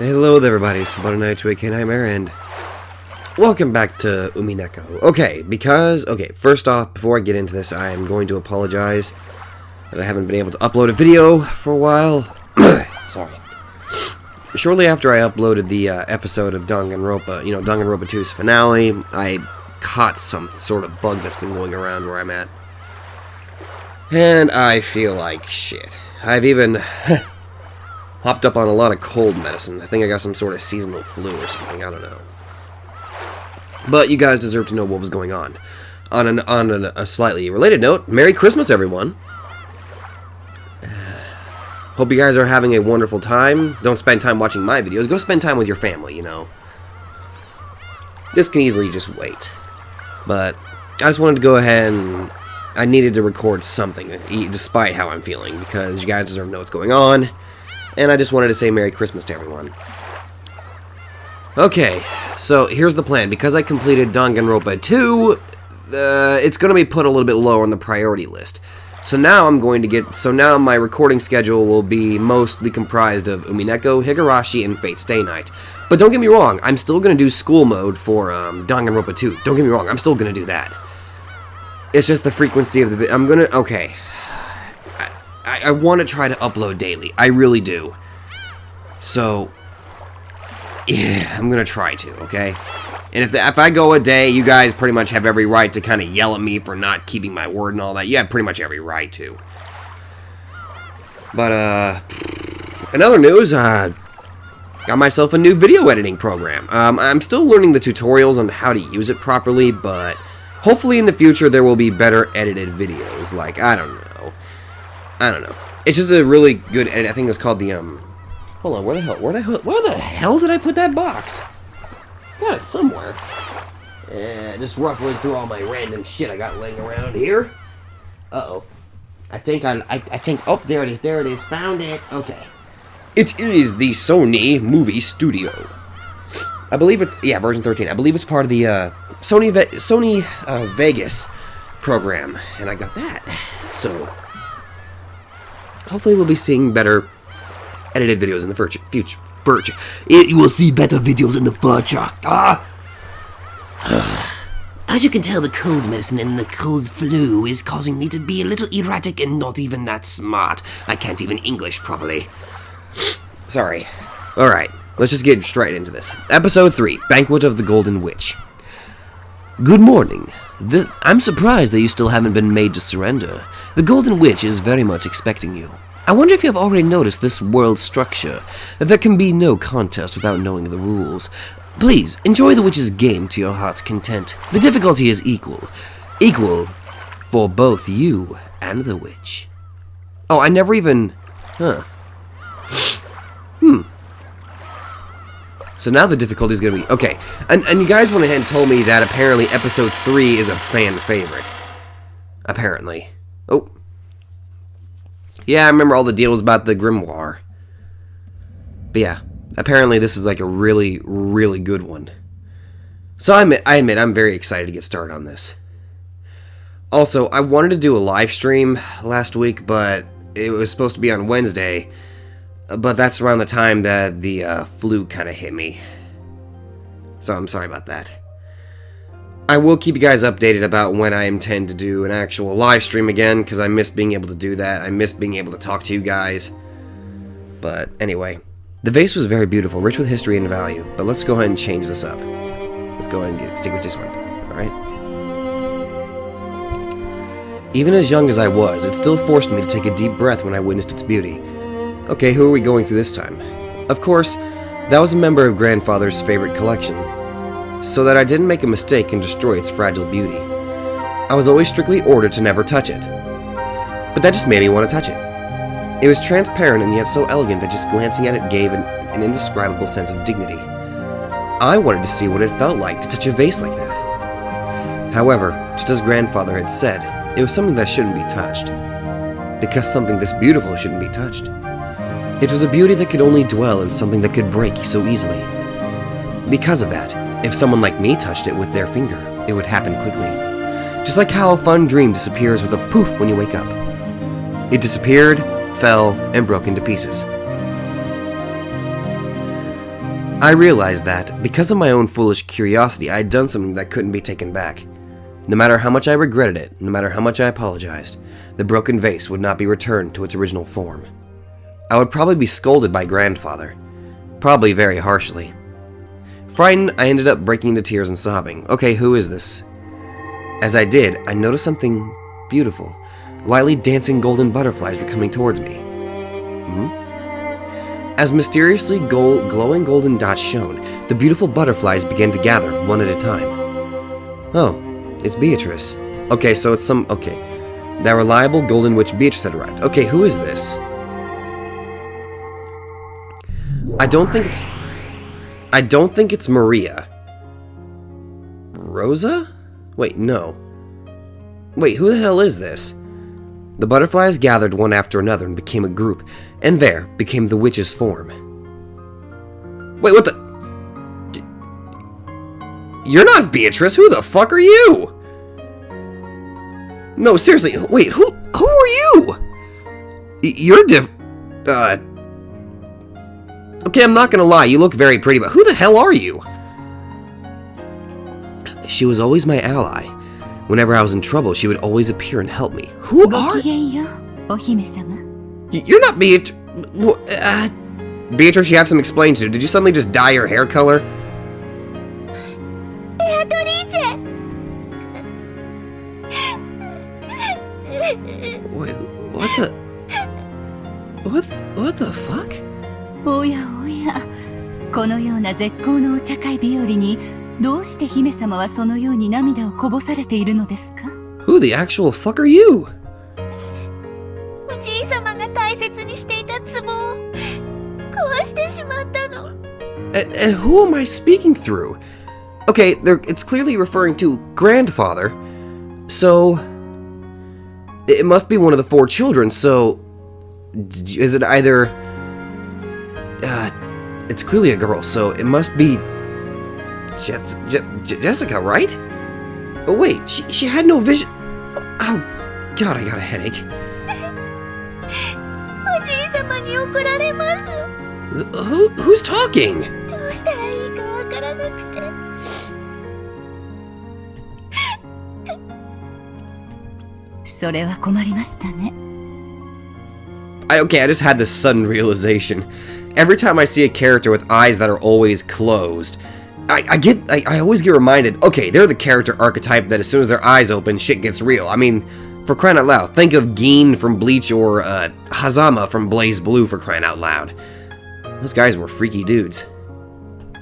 Hello there everybody, it's about a night to AK Nightmare, and welcome back to Umineko. First off, before I get into this, I am going to apologize that I haven't been able to upload a video for a while. Sorry. Shortly after I uploaded the episode of Danganronpa, Danganronpa 2's finale, I caught some sort of bug that's been going around where I'm at. And I feel like shit. I've even hopped up on a lot of cold medicine. I think I got some sort of seasonal flu or something, I don't know. But you guys deserve to know what was going on. On a slightly related note, Merry Christmas, everyone. Hope you guys are having a wonderful time. Don't spend time watching my videos. Go spend time with your family, This can easily just wait. But I just wanted to go ahead and I needed to record something, despite how I'm feeling, because you guys deserve to know what's going on. And I just wanted to say Merry Christmas to everyone. Okay, so here's the plan. Because I completed Danganronpa 2, it's going to be put a little bit lower on the priority list. So now now my recording schedule will be mostly comprised of Umineko, Higurashi, and Fate Stay Night. But don't get me wrong, I'm still going to do school mode for Danganronpa 2. Don't get me wrong, I'm still going to do that. It's just the frequency of the video. Okay. I want to try to upload daily. I really do. So, yeah, I'm going to try to, okay? And if I go a day, you guys pretty much have every right to kind of yell at me for not keeping my word and all that. You have pretty much every right to. But, in other news, got myself a new video editing program. I'm still learning the tutorials on how to use it properly, but hopefully in the future there will be better edited videos. Like, I don't know. It's just a really good edit. I think it was called the, hold on, where the hell did I put that box? Got it somewhere. Just ruffling through all my random shit I got laying around here. Uh-oh. I think, oh, there it is, found it. Okay. It is the Sony Movie Studio. I believe it's, version 13. I believe it's part of the, Sony Vegas program. And I got that. So hopefully we'll be seeing better edited videos in the future. You will see better videos in the future. As you can tell, the cold medicine and the cold flu is causing me to be a little erratic and not even that smart. I can't even English properly. Sorry. Alright, let's just get straight into this. Episode 3, Banquet of the Golden Witch. Good morning. I'm surprised that you still haven't been made to surrender. The Golden Witch is very much expecting you. I wonder if you have already noticed this world's structure. There can be no contest without knowing the rules. Please, enjoy the witch's game to your heart's content. The difficulty is equal. Equal for both you and the witch. Oh, I never even... So now the difficulty is going to be... Okay, and you guys went ahead and told me that apparently episode 3 is a fan favorite. Apparently. Oh. Yeah, I remember all the deals about the grimoire. But yeah, apparently this is like a really, really good one. So I admit, I'm very excited to get started on this. Also, I wanted to do a live stream last week, but it was supposed to be on Wednesday. But that's around the time that the flu kind of hit me. So I'm sorry about that. I will keep you guys updated about when I intend to do an actual live stream again, because I miss being able to do that. I miss being able to talk to you guys. But anyway, the vase was very beautiful, rich with history and value. But let's go ahead and change this up. Let's go ahead and stick with this one. Alright? Even as young as I was, it still forced me to take a deep breath when I witnessed its beauty. Okay, who are we going through this time? Of course, that was a member of Grandfather's favorite collection, so that I didn't make a mistake and destroy its fragile beauty. I was always strictly ordered to never touch it. But that just made me want to touch it. It was transparent and yet so elegant that just glancing at it gave an indescribable sense of dignity. I wanted to see what it felt like to touch a vase like that. However, just as Grandfather had said, it was something that shouldn't be touched. Because something this beautiful shouldn't be touched. It was a beauty that could only dwell in something that could break so easily. Because of that, if someone like me touched it with their finger, it would happen quickly. Just like how a fun dream disappears with a poof when you wake up. It disappeared, fell, and broke into pieces. I realized that, because of my own foolish curiosity, I had done something that couldn't be taken back. No matter how much I regretted it, no matter how much I apologized, the broken vase would not be returned to its original form. I would probably be scolded by grandfather, probably very harshly. Frightened, I ended up breaking into tears and sobbing. Okay, who is this? As I did, I noticed something beautiful. Lightly dancing golden butterflies were coming towards me. As mysteriously glowing golden dots shone, the beautiful butterflies began to gather, one at a time. Oh, it's Beatrice. Okay, so it's okay. That reliable golden witch Beatrice had arrived. Okay, who is this? I don't think it's Maria. Rosa? Wait, no. Wait, who the hell is this? The butterflies gathered one after another and became a group, and there became the witch's form. Wait, what the? You're not Beatrice, who the fuck are you? No, seriously, wait, who are you? You're okay, I'm not gonna lie, you look very pretty, but who the hell are you? She was always my ally. Whenever I was in trouble, she would always appear and help me. Who are you? You're not Beatrice. Beatrice, you have some explain to. Did you suddenly just dye your hair color? Wait, what the fuck? おやおや、このような絶好のお茶会日和にどうして姫様はそのように涙をこぼされているのですか？ Who the actual fuck are you? おじい様が大切にしていた壺を壊してしまったの。And who am I speaking through? Okay, it's clearly referring to grandfather, so it must be one of the four children. So is it either? It's clearly a girl, so it must be Jessica, right? But wait, she had no vision. Oh, God, I got a headache. おじい様に怒られます。Who's talking? どうしたらいいかわからなくて。それは困りましたね。Okay, I just had this sudden realization. Every time I see a character with eyes that are always closed, I always get reminded, okay, they're the character archetype that as soon as their eyes open, shit gets real. I mean, for crying out loud, think of Geen from Bleach or Hazama from Blaze Blue, for crying out loud. Those guys were freaky dudes.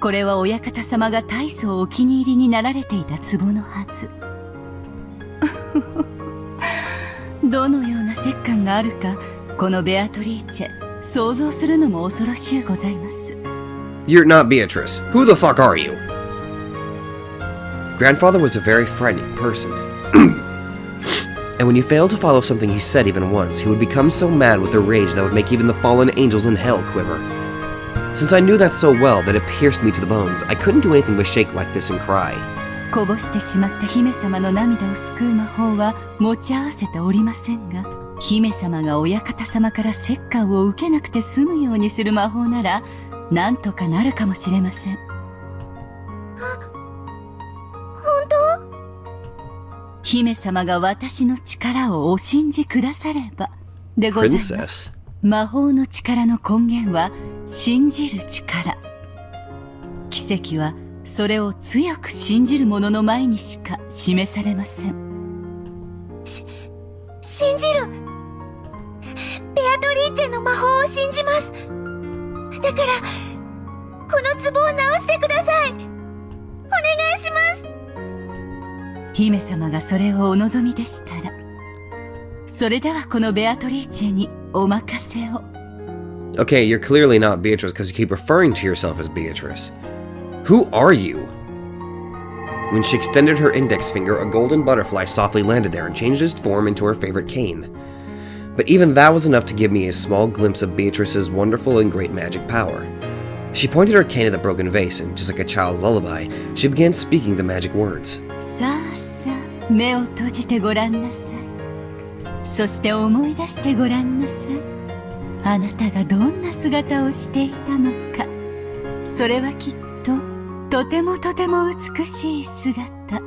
これは親方様が大層お気に入りになられていた壺のはず。どのような折感があるか、このベアトリーチェ、想像するのも恐ろしゅうございます。You're not Beatrice. Who the fuck are you? Grandfather was a very frightening person. And when you failed to follow something he said even once, he would become so mad with a rage that would make even the fallen angels in hell quiver. Since I knew that so well that it pierced me to the bones, I couldn't do anything but shake like this and cry. こぼしてしまった姫様の涙を救う魔法は持ち合わせておりませんが、姫様が親方様から折檻を受けなくて済むようにする魔法なら、なんとかなるかもしれません。本当？姫様が私の力をお信じくださればでございます。魔法の力の根源は信じる力。奇跡はそれを強く信じる者の前にしか示されません。信じる。ベアトリーチェの魔法を信じます。だからこの壺を直してください。お願いします。姫様がそれをお望みでしたら、それではこのベアトリーチェにお任せを。Okay, you're clearly not Beatrice because you keep referring to yourself as Beatrice. Who are you? When she extended her index finger, a golden butterfly softly landed there and changed its form into her favorite cane. But even that was enough to give me a small glimpse of Beatrice's wonderful and great magic power. She pointed her cane at the broken vase, and just like a child's lullaby, she began speaking the magic words. さあさあ、目を閉じてごらんなさい。そして思い出してごらんなさい。あなたがどんな姿をしていたのか。それはきっととてもとても美しい姿。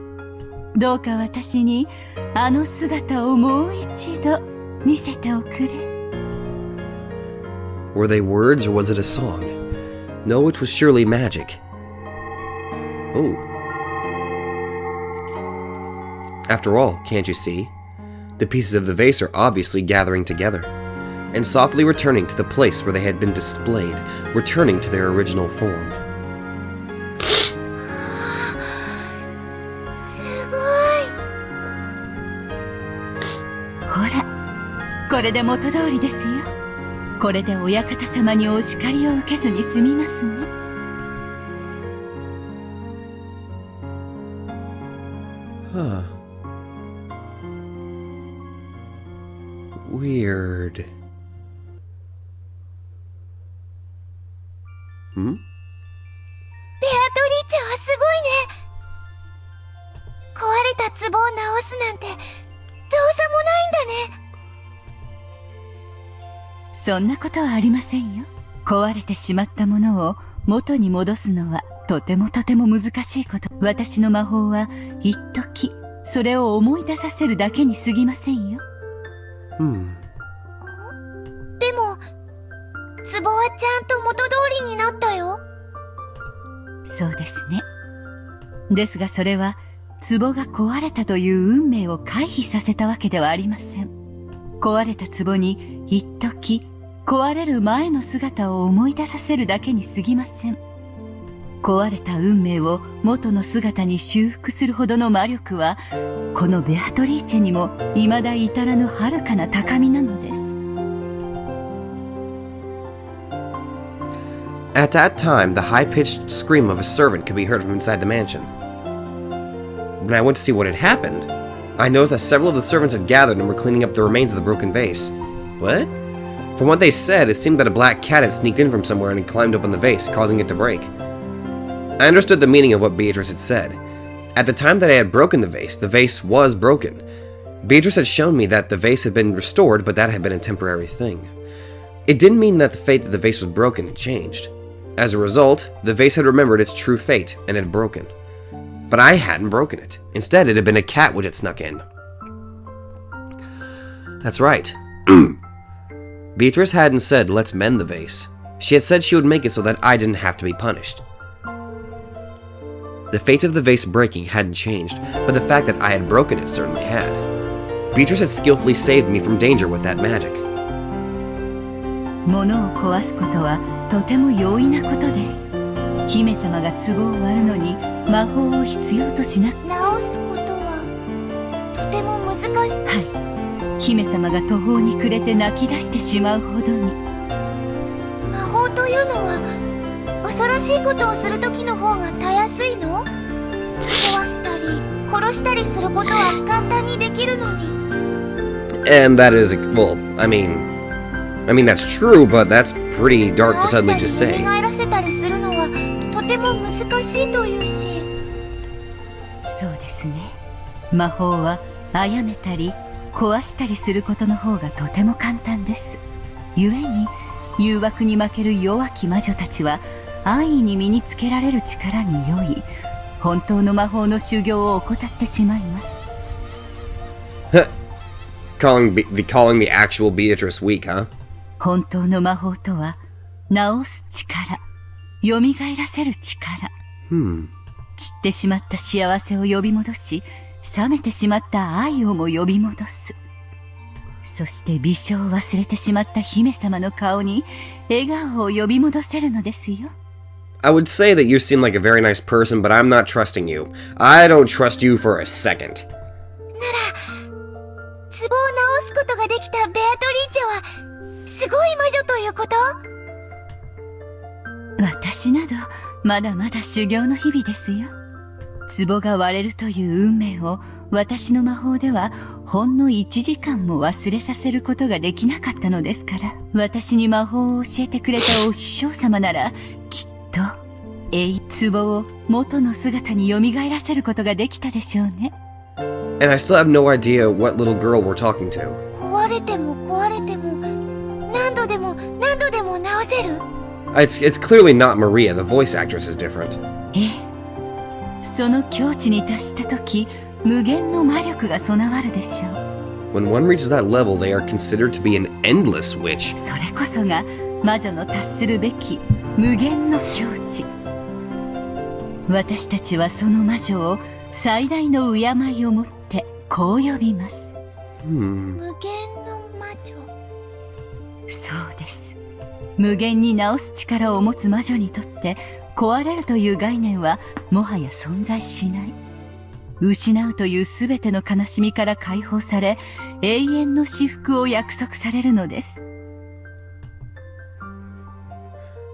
どうか私にあの姿をもう一度見せておくれ。 Were they words or was it a song? No, it was surely magic. Oh. After all, can't you see? The pieces of the vase are obviously gathering together, and softly returning to the place where they had been displayed, returning to their original form. すごい。ほら、これで元通りですよ。これでお館様にお叱りを受けずに済みますね。Huh. Weird. Hmm? ベアトリーチェはすごいね。壊れた壺を直すなんて造作もないんだね。そんなことはありませんよ。壊れてしまったものを元に戻すのはとてもとても難しいこと。私の魔法は一時それを思い出させるだけに過ぎませんよ。でも、壺はちゃんと元通りになったよ。そうですね。ですがそれは壺が壊れたという運命を回避させたわけではありません。壊れた壺に一時壊れる前の姿を思い出させるだけに過ぎません。壊れた運命を元の姿に修復するほどの魔力は、このベアトリーチェにも未だ至らぬ遥かな高みなのです。At that time, the high-pitched scream of a servant could be heard from inside the mansion. When I went to see what had happened, I noticed that several of the servants had gathered and were cleaning up the remains of the broken vase. What? From what they said, it seemed that a black cat had sneaked in from somewhere and had climbed up on the vase, causing it to break. I understood the meaning of what Beatrice had said. At the time that I had broken the vase was broken. Beatrice had shown me that the vase had been restored, but that had been a temporary thing. It didn't mean that the fate that the vase was broken had changed. As a result, the vase had remembered its true fate and had broken. But I hadn't broken it. Instead, it had been a cat which had snuck in. That's right. Beatrice hadn't said, let's mend the vase. She had said she would make it so that I didn't have to be punished. The fate of the vase breaking hadn't changed, but the fact that I had broken it certainly had. Beatrice had skillfully saved me from danger with that magic. 物を壊すことはとても容易なことです。姫様が壺を割るのに魔法を必要としなく。直すことはとても難しい。はい。姫様が途方に暮れて泣き出してしまうほどに。魔法というのは恐ろしいことをする時の方がたやすいの？壊したり殺したりすることは簡単にできるのに。And that is, well, I mean that's true, but that's pretty dark to suddenly just say. 蘇らせたりするのはとても難しいというし。そうですね。魔法は殺めたり壊したりすることの方がとても簡単です。故に誘惑に負ける弱き魔女たちは安易に身につけられる力に酔い、本当の魔法の修行を怠ってしまいます。calling the actual Beatrice weak, huh? 本当の魔法とは治す力、蘇らせる力。散ってしまった幸せを呼び戻し、冷めてしまった愛をも呼び戻す。そして微笑を忘れてしまった姫様の顔に笑顔を呼び戻せるのですよ。I would say that you seem like a very nice person, but I'm not trusting you. I don't trust you for a second. なら、壺を直すことができたベアトリーチェはすごい魔女ということ？私などまだまだ修行の日々ですよ。壺が割れるという運命を私の魔法ではほんの1時間も忘れさせることができなかったのですから、私に魔法を教えてくれたお師匠様ならきっと壺を元の姿に蘇らせることができたでしょうね。And I still have no idea what little girl we're talking to. 壊れても壊れても何度でも何度でも直せる？ It's clearly not Maria. The voice actress is different. ええ、その境地に達した時、無限の魔力が備わるでしょう。When one reaches that level, they are considered to be an endless witch. それこそが魔女の達するべき無限の境地。私たちはその魔女を最大の敬いをもってこう呼びます。無限の魔女。そうです。無限に治す力を持つ魔女にとって壊れるという概念はもはや存在しない。失うというすべての悲しみから解放され、永遠の至福を約束されるのです。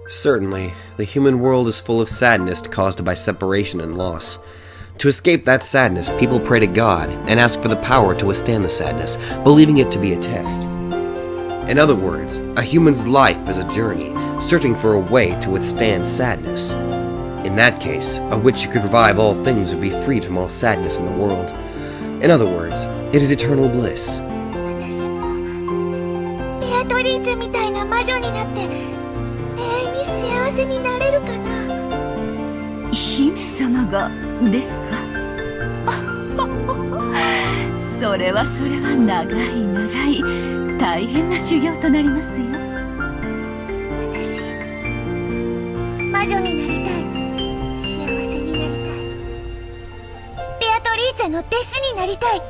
Certainly, the human world is full of sadness caused by separation and loss. To escape that sadness, people pray to God and ask for the power to withstand the sadness, believing it to be a test. In other words, a human's life is a journey, searching for a way to withstand sadness. In that case, a witch who could revive all things would be freed from all sadness in the world. In other words, it is eternal bliss. 私もベアトリーチェみたいな魔女になって永遠に幸せになれるかな。姫様がですか？それは長い大変な修行となりますよ。私魔女になりたい。幸せになりたい。ベアトリーチェの弟子になりたい。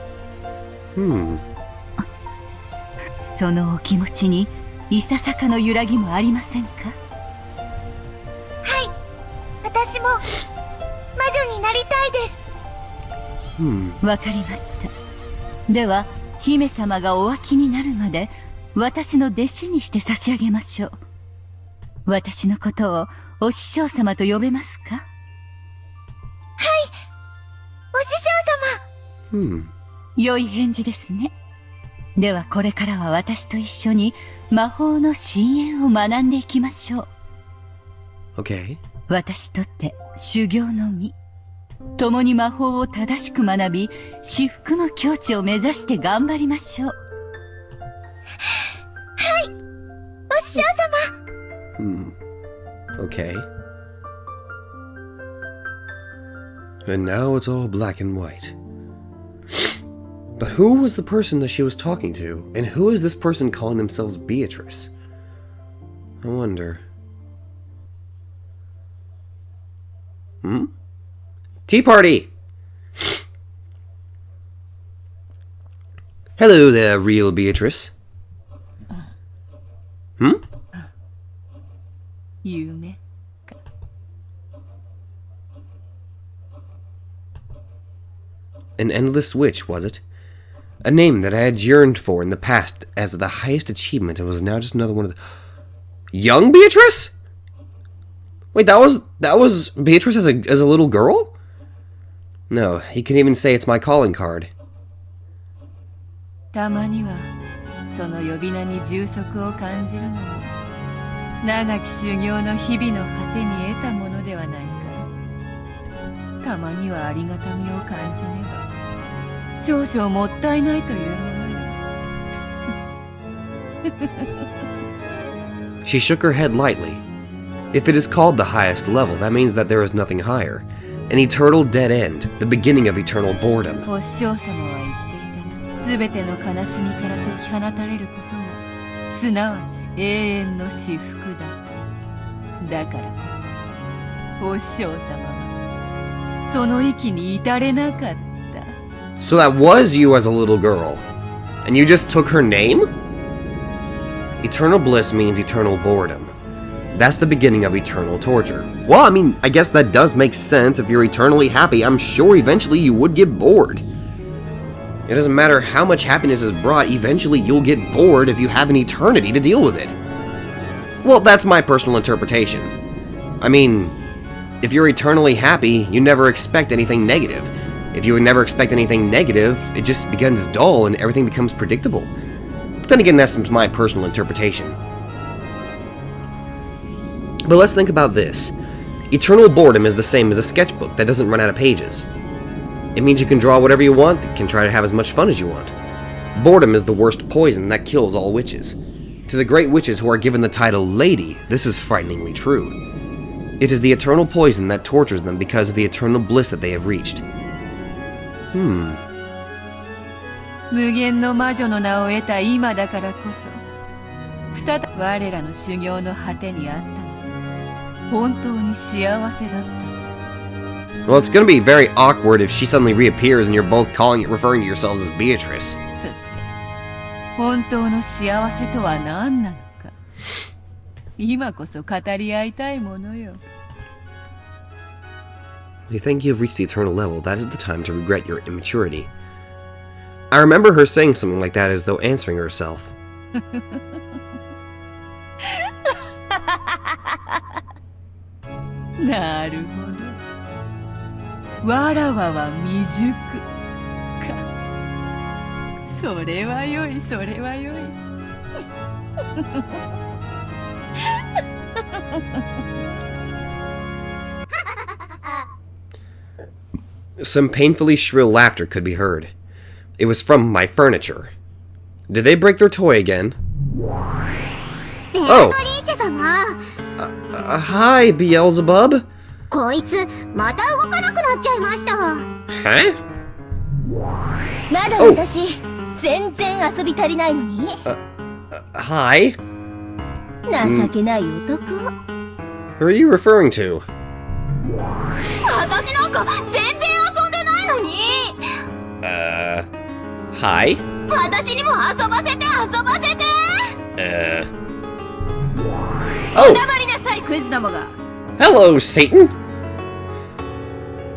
そのお気持ちにいささかの揺らぎもありませんか？はい、私も魔女になりたいです。わかりました。では姫様がお飽きになるまで私の弟子にして差し上げましょう。私のことをお師匠様と呼べますか？はい、お師匠様。良い返事ですね。ではこれからは私と一緒に魔法の深淵を学んでいきましょう。Okay. 私とって修行の身。共に魔法を正しく学び、至福の境地を目指して頑張りましょう。はい、お師匠様。Okay. And now it's all black and white. But who was the person that she was talking to? And who is this person calling themselves Beatrice? I wonder. Tea party! Hello there, real Beatrice. 夢。An endless witch, was it? A name that I had yearned for in the past as the highest achievement and was now just another one of the... Young Beatrice? Wait, that was Beatrice as a little girl? No, he can even say it's my calling card. たまにはその呼び名に充足を感じるのも長き修行の日々の果てに得たものではないか。たまにはありがたみを感じねば少々もったいないというものよ。She shook her head lightly. If it is called the highest level, that means that there is nothing higher. An eternal dead end, the beginning of eternal boredom. お師匠様は言っていたが、すべての悲しみから解き放たれることが、すなわち永遠の至福だと。だからこそ、お師匠様はその域に至れなかった。So that was you as a little girl. And you just took her name? Eternal bliss means eternal boredom. That's the beginning of eternal torture. Well, I mean, I guess that does make sense. If you're eternally happy, I'm sure eventually you would get bored. It doesn't matter how much happiness is brought, eventually you'll get bored if you have an eternity to deal with it. Well, that's my personal interpretation. I mean, if you're eternally happy, you never expect anything negative. If you never expect anything negative, it just becomes dull and everything becomes predictable. But then again, that's my personal interpretation. But let's think about this. Eternal boredom is the same as a sketchbook that doesn't run out of pages. It means you can draw whatever you want, can try to have as much fun as you want. Boredom is the worst poison that kills all witches. To the great witches who are given the title Lady, this is frighteningly true. It is the eternal poison that tortures them because of the eternal bliss that they have reached. 無限の魔女の名を得た今だからこそ、再び我らの修行の果てにあったの。本当に幸せだった。Well, it's gonna be very awkward if she suddenly reappears and you're both referring to yourselves as Beatrice. そして、本当の幸せとは何なのか。今こそ語り合いたいものよ。When you think you have reached the eternal level, that is the time to regret your immaturity. I remember her saying something like that as though answering herself. なるほど。わらわは未熟か。それはよい、それはよい。Some painfully shrill laughter could be heard. It was from my furniture. Did they break their toy again? Oh! Hi, Beelzebub! こいつまた動かなくなっちゃいました。 Huh? まだ私、全然遊び足りないのに。Hi? 情けない男。Who are you referring to? 私なんか全然遊んでないのに。Hi? 私にも遊ばせて遊ばせて。Oh! 黙りなさい、クイズどもが。 Hello, Satan!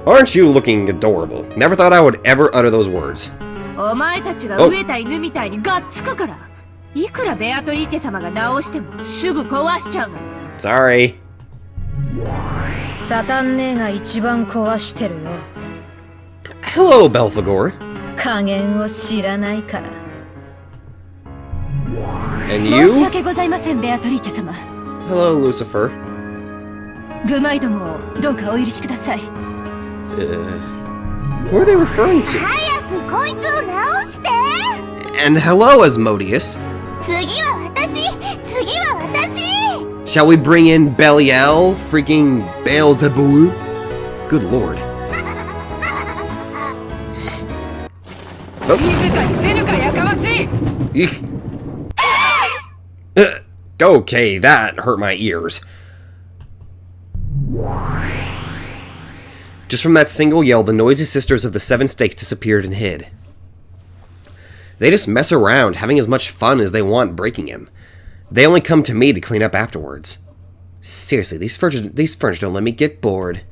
Aren't you looking adorable? Never thought I would ever utter those words. お前たちが飢えた犬みたいにがっつくから。いくらベアトリーチェ様が直してもすぐ壊しちゃうの。Sorry. サタン姉が一番壊してるよ。 Hello, Belphegor. 加減を知らないから。 And 申 you? し訳ございません、ベアトリーチェ様。 Hello, Lucifer. グマイどもをどうかお許しください。Who are they referring to? 早くこいつを直して。 And hello, Asmodeus. 次は私、次は私。 Shall we bring in Belial? Freaking Beelzebub? Good lord. 静かにせぬかやかましい。 Okay, that hurt my ears. Just from that single yell, the noisy sisters of the Seven Stakes disappeared and hid. They just mess around, having as much fun as they want breaking him. They only come to me to clean up afterwards. Seriously, these furniture don't let me get bored.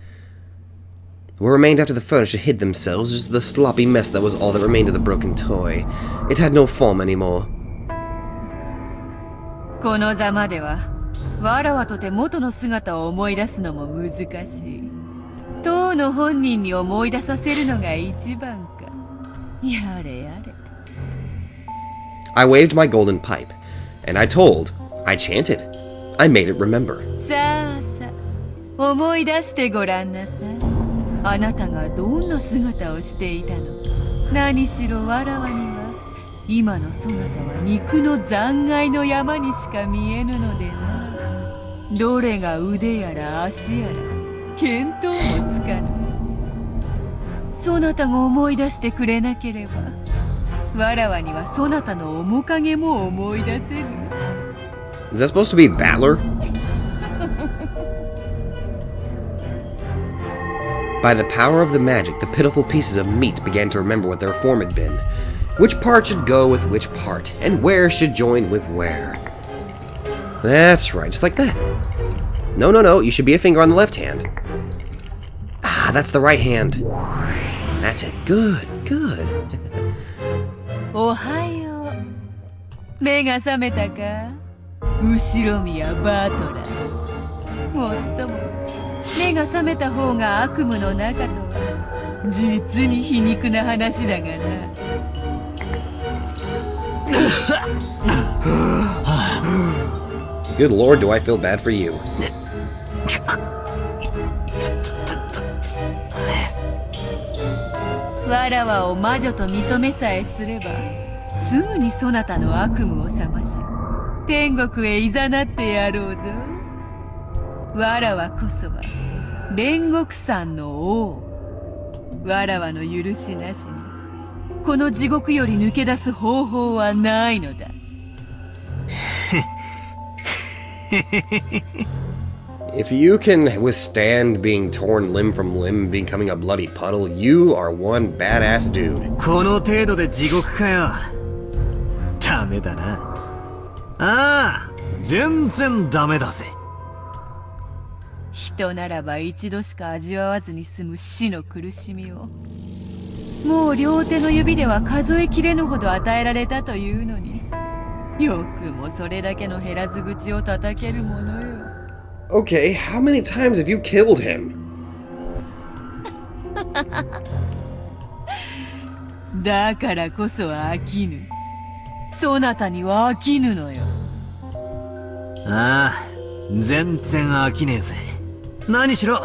What remained after the furniture hid themselves was the sloppy mess that was all that remained of the broken toy. It had no form anymore. このざまでは、わらわとて元の姿を思い出すのも難しい。当の本人に思い出させるのが一番か。やれやれ。I waved my golden pipe, and I chanted. I made it remember. さあさあ、思い出してごらんなさい。あなたがどんな姿をしていたのか。何しろわらわには、今のそなたは肉の残骸の山にしか見えぬのでな。どれが腕やら足やら、見当もつかぬ。そなたが思い出してくれなければ、わらわにはそなたの面影も思い出せる。Is that supposed to be Battler? By the power of the magic, the pitiful pieces of meat began to remember what their form had been. Which part should go with which part, and where should join with where. That's right, just like that. No, you should be a finger on the left hand. Ah, that's the right hand. That's it. Good. おはよう。目が覚めたか？後ろ宮バートラー。もっとも目が覚めた方が悪夢の中とは実に皮肉な話だがな。Good lord, do I feel bad for you. わらわを魔女と認めさえすれば、すぐにそなたの悪夢を覚まし、天国へ誘ってやろうぞ。わらわこそは煉獄山の王。わらわの許しなしにこの地獄より抜け出す方法はないのだ。If you can withstand being torn limb from limb, becoming a bloody puddle, you are one badass dude. この程度で地獄かよ。ダメだな。ああ、全然ダメだぜ。人ならば一度しか味わわずに済む死の苦しみを、もう両手の指では数えきれぬほど与えられたというのに、よくもそれだけの減らず口を叩けるものよ。Okay, how many times have you killed him? だからこそ飽きぬ。そなたには飽きぬのよ。ああ、全然飽きねえぜ。何しろ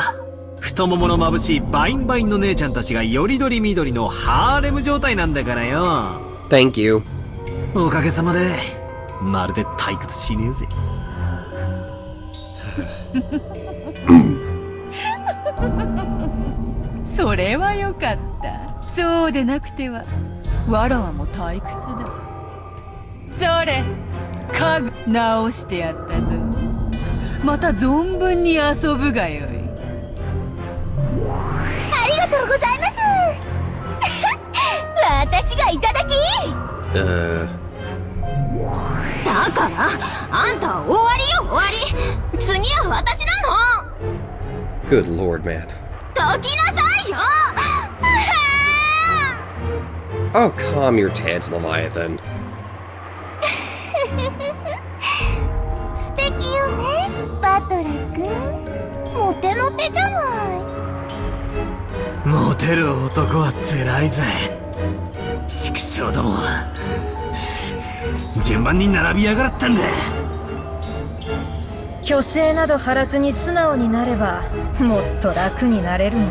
太ももの眩しいバインバインの姉ちゃんたちがよりどりみどりのハーレム状態なんだからよ。 Thank you. おかげさまでまるで退屈しねえぜ。それはよかった。そうでなくてはわらわも退屈だ。それ家具直してやったぞ。また存分に遊ぶがよい。ありがとうございます私がいただきだからあんたは終わりよ終わり。次は私なの。 Good lord, man. どきなさいよOh, calm your tits, Leviathan. 素敵よねバトラ君。モテモテじゃない。モテる男は辛いぜ。畜生ども順番に並びやがらったんだ。虚勢など張らずに素直になればもっと楽になれるのに。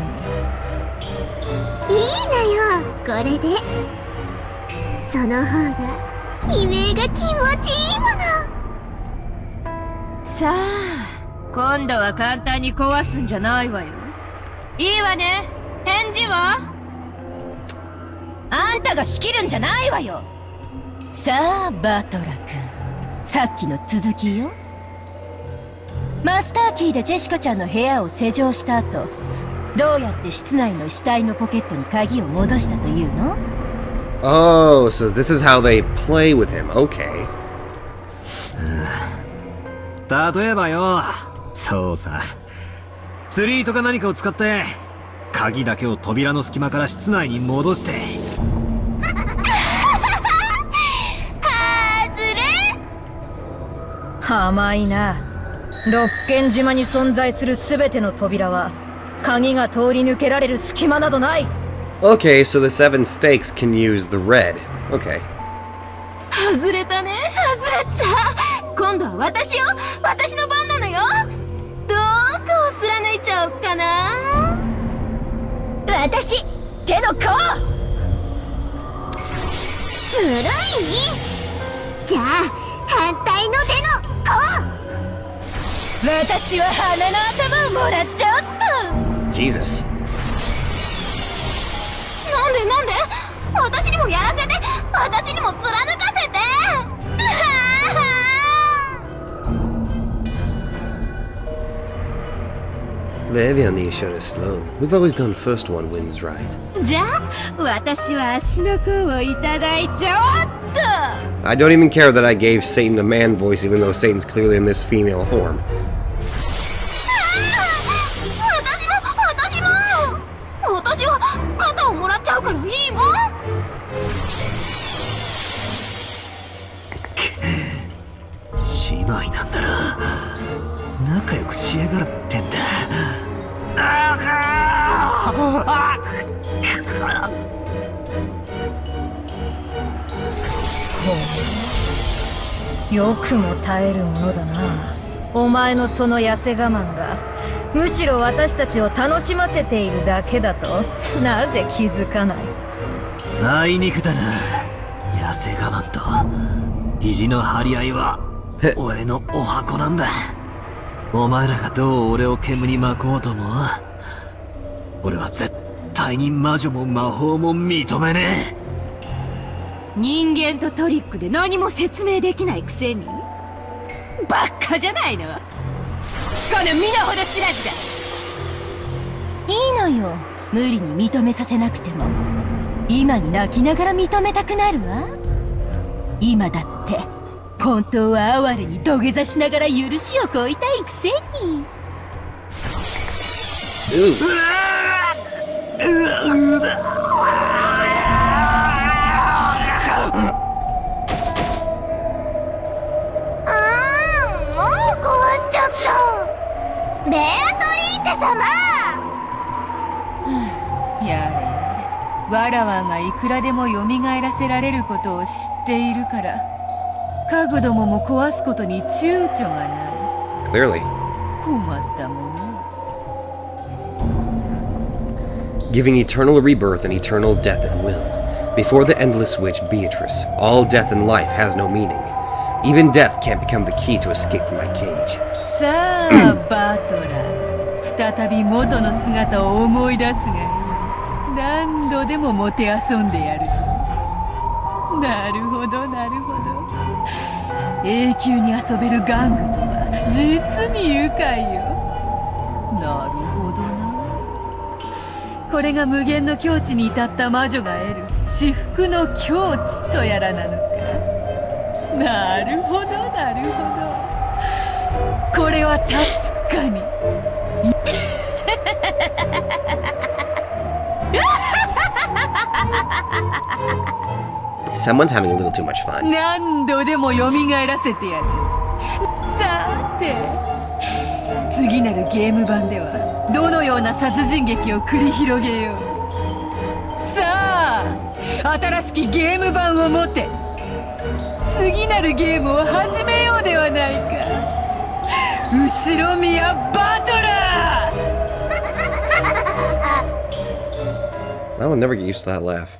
いいのよこれで。その方が悲鳴が気持ちいいもの。さあ今度は簡単に壊すんじゃないわよ。いいわね。返事はあんたが仕切るんじゃないわよ。さあバトラ君、さっきの続きよ。マスターキーでジェシカちゃんの部屋を施錠した後、どうやって室内の死体のポケットに鍵を戻したというの？ Oh, so this is how they play with him. Okay. 例えばよ、そうさ、釣り糸か何かを使って鍵だけを扉の隙間から室内に戻して。甘いな。六軒島に存在するすべての扉は鍵が通り抜けられる隙間などない。 Okay, so the 7 stakes can use the red. Okay. 外れたね外れた。さあ今度は私の番なのよ。どこを貫いちゃおうかな。私手の甲。ずるい。じゃあ反対の手の甲。私は花の頭をもらっちゃおっと。 Jesus. なんで私にもやらせて。私にも貫かせて。Leviathan showed us slow. We've always done first one wins, right? じゃあ私は足の甲をいただいちゃおっと。 I don't even care that I gave Satan a man voice, even though Satan's clearly in this female form. 私は肩をもらっちゃうからいいもん。姉妹なんだろ。仲良くしやがるってんだ。よくも耐えるものだな。お前のその痩せ我慢がむしろ私たちを楽しませているだけだとなぜ気づかない。あいにくだな。痩せ我慢と意地の張り合いは俺のお箱なんだ。お前らがどう俺を煙に巻こうとも、俺は絶対に魔女も魔法も認めねえ。人間とトリックで何も説明できないくせにバカじゃないの、この身の程知らずが。いいのよ、無理に認めさせなくても。今に泣きながら認めたくなるわ。今だって本当は哀れに土下座しながら許しを請いたいくせに。もう壊しちゃった。ベアトリーチェ様。やれやれ、わらわがいくらでも蘇らせられることを知っているから、家具どもも壊すことに躊躇がない。Clearly. 困ったもの。Giving eternal rebirth and eternal death at will. Before the endless witch Beatrice, all death in life has no meaning. Even death can't become the key to escape from my cage. さあバトラー、再び元の姿を思い出すがいい。何度でももてあそんでやるぞ。なるほどなるほど、永久に遊べる玩具とは実に愉快よ。なるほどな、これが無限の境地に至った魔女が得る至福の境地とやらなのか。なるほどなるほど、これは確かにSomeone's having a little too much fun. 何度でも蘇らせてやる。さて、次なるゲーム版ではどのような殺人劇を繰り広げよう。さあ、新しきゲーム版を持て。次なるゲームを始めようではないか。後ろ宮バトラー。 I will never get used to that laugh.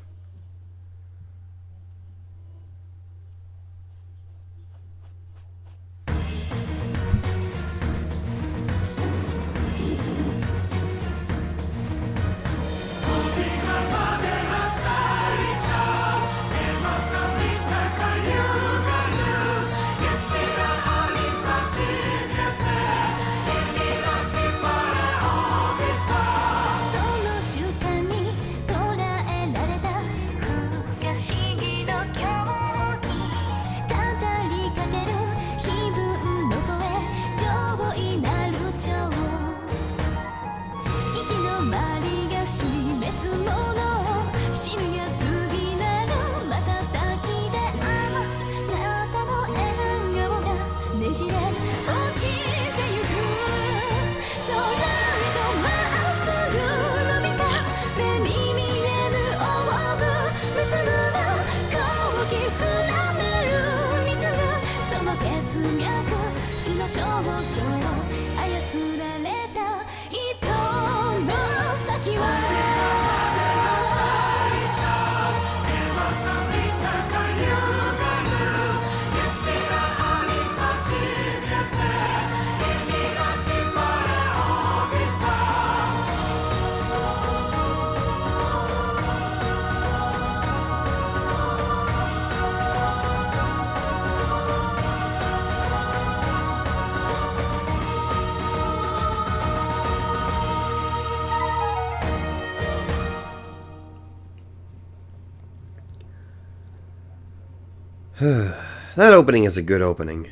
That opening is a good opening.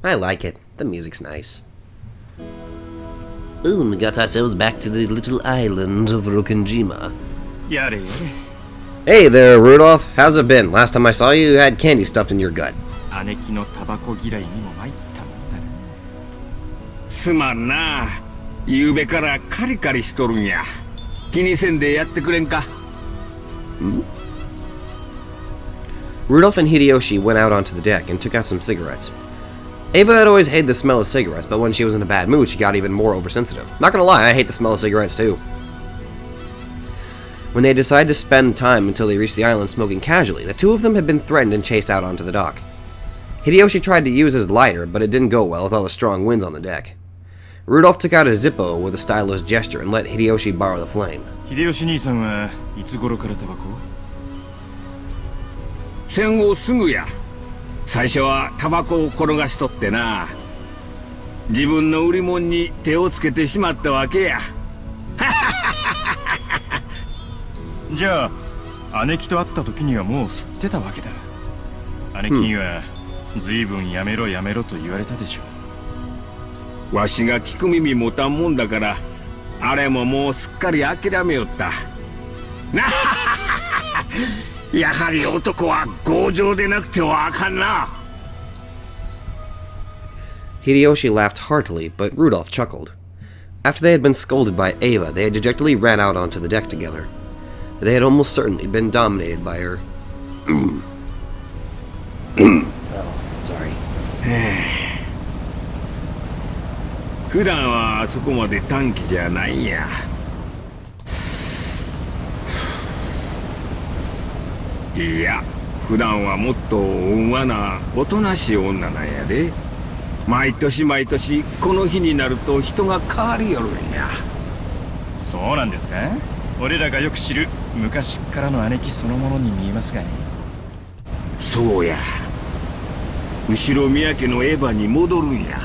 I like it. The music's nice. Ooh, and we got ourselves back to the little island of Rokenjima. Yare. Hey there, Rudolph. How's it been? Last time I saw you, you had candy stuffed in your gut. 姉貴のタバコ嫌いにも参ったもんだ。すまんな。夕べからカリカリしとるんや。気にせんでやってくれんか。Rudolph and Hideyoshi went out onto the deck and took out some cigarettes. Ava had always hated the smell of cigarettes, but when she was in a bad mood, she got even more oversensitive. Not gonna lie, I hate the smell of cigarettes too. When they decided to spend time until they reached the island smoking casually, the two of them had been threatened and chased out onto the dock. Hideyoshi tried to use his lighter, but it didn't go well with all the strong winds on the deck. Rudolph took out a Zippo with a stylish gesture and let Hideyoshi borrow the flame. 秀吉兄さんはいつ頃からタバコ？戦後すぐや。最初はタバコを転がしとってな。自分の売り物に手をつけてしまったわけや。じゃあ姉貴と会った時にはもう吸ってたわけだ。姉貴には随分やめろやめろと言われたでしょう。わしが聞く耳持たんもんだから、あれももうすっかり諦めよった。やはり男は強情でなくてはあかんな。Hideyoshi laughed heartily, but Rudolph chuckled. After they had been scolded by Ava, they had dejectedly ran out onto the deck together. They had almost certainly been dominated by her. Sorry. 普段はあそこまで短気じゃないんや。いや、普段はもっと温和なおとなしい女なんやで。毎年毎年この日になると人が変わりよるんや。そうなんですか？俺らがよく知る昔からの姉貴そのものに見えますがね。そうや。後ろ宮家のエヴァに戻るんや。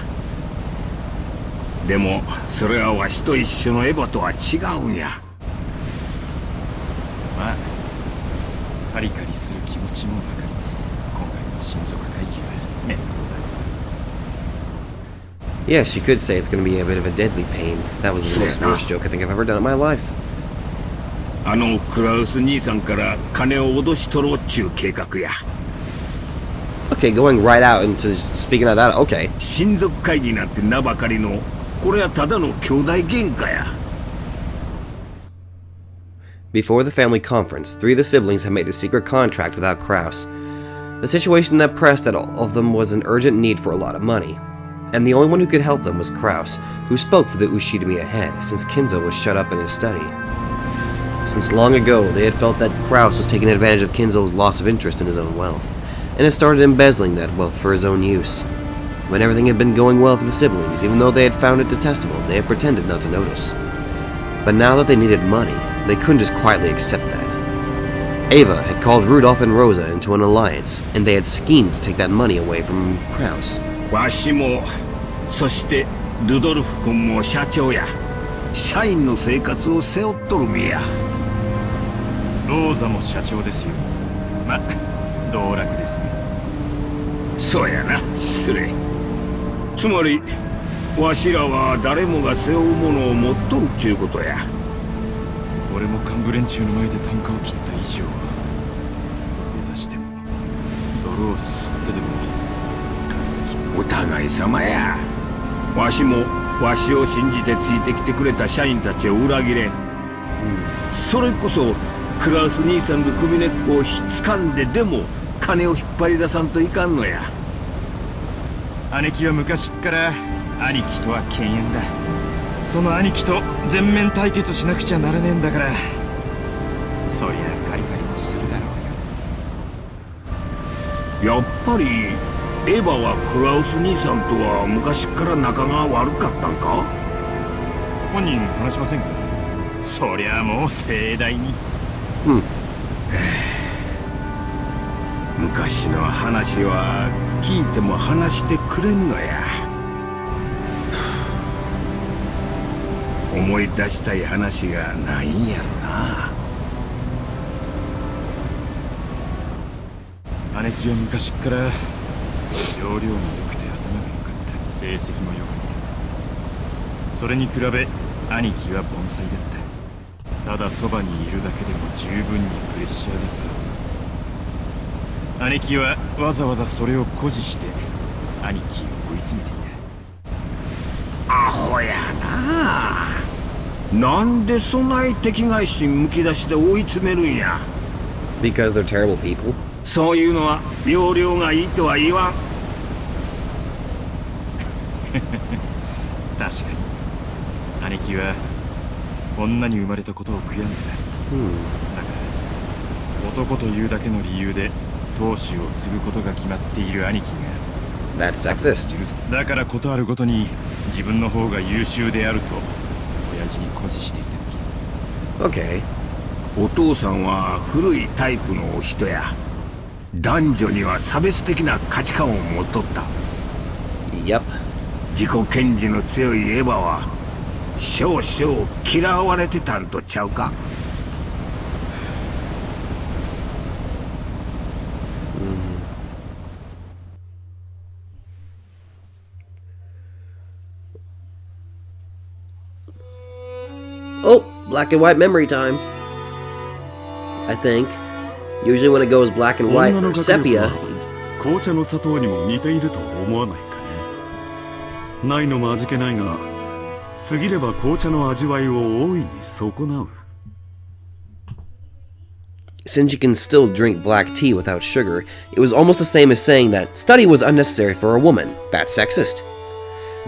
でもそれはわしと一緒のエヴァとは違うんや。まあカリカリする気持ちもわかります。今回の親族会議は面倒だ。Yes, you could say it's going to be a bit of a deadly pain. That was the most worst joke I think I've ever done in my life. あのクラウス兄さんから金を脅し取ろうっちゅう計画や。Okay, going right out into speaking of that, okay. 親族会議なんて名ばかりの、これはただの兄弟喧嘩や。Before the family conference, 3 of the siblings had made a secret contract without Kraus. The situation that pressed at all of them was an urgent need for a lot of money. And the only one who could help them was Kraus, who spoke for the Ushidamiya head, since Kinzo was shut up in his study. Since long ago, they had felt that Kraus was taking advantage of Kinzo's loss of interest in his own wealth, and had started embezzling that wealth for his own use. When everything had been going well for the siblings, even though they had found it detestable, they had pretended not to notice. But now that they needed money, they couldn't just quietly accept that. Ava had called Rudolph and Rosa into an alliance, and they had schemed to take that money away from Kraus. わしも、そしてルドルフ君も社長や。社員の生活を背負っとる身や。ローザも社長ですよ。ま、道楽ですね。そうやな、失礼。つまり、わしらは誰もが背負うものを持っとるっちゅうことや。俺も幹部連中の前で単価を切った以上、目指しても、泥をすすってでも。お互い様や。わしもわしを信じてついてきてくれた社員たちを裏切れん。それこそクラウス兄さんの首根っこをひっつかんででも金を引っ張り出さんといかんのや。姉貴は昔っから兄貴とは犬猿だ。その兄貴と全面対決しなくちゃならねえんだから、そりゃカリカリもするだろうよ。やっぱりエヴァはクラウス兄さんとは昔から仲が悪かったんか？本人話しませんか？そりゃもう盛大に。昔の話は聞いても話してくれんのや。思い出したい話がないんやろな。姉貴は昔っから容量も良くて頭が良かった。成績も良かった。それに比べ兄貴は盆栽だった。ただそばにいるだけでも十分にプレッシャーだった。姉貴はわざわざそれを誇示して兄貴を追い詰めていた。アホやな。なんでそない敵外心むき出しで追い詰めるんや。 Because they're terrible people? そういうのは容量がいいとは言わん。確かに兄貴は女に生まれたことを悔やんでた。だから男というだけの理由で当主を継ぐことが決まっている兄貴が That's sexist. だからことあるごとに自分の方が優秀であると親父に誇示していた。 Okay. お父さんは古いタイプの人や。男女には差別的な価値観を持っとった。 Yep. 自己顕示の強いエヴァは少々嫌われてたんとちゃうか。Oh, black and white memory time. I think. Usually when it goes black and white or sepia. 紅茶の砂糖にも似ていると思わないかね。ないのも味気ないが、過ぎれば紅茶の味わいを大いに損なう。 Since you can still drink black tea without sugar, it was almost the same as saying that study was unnecessary for a woman. That's sexist.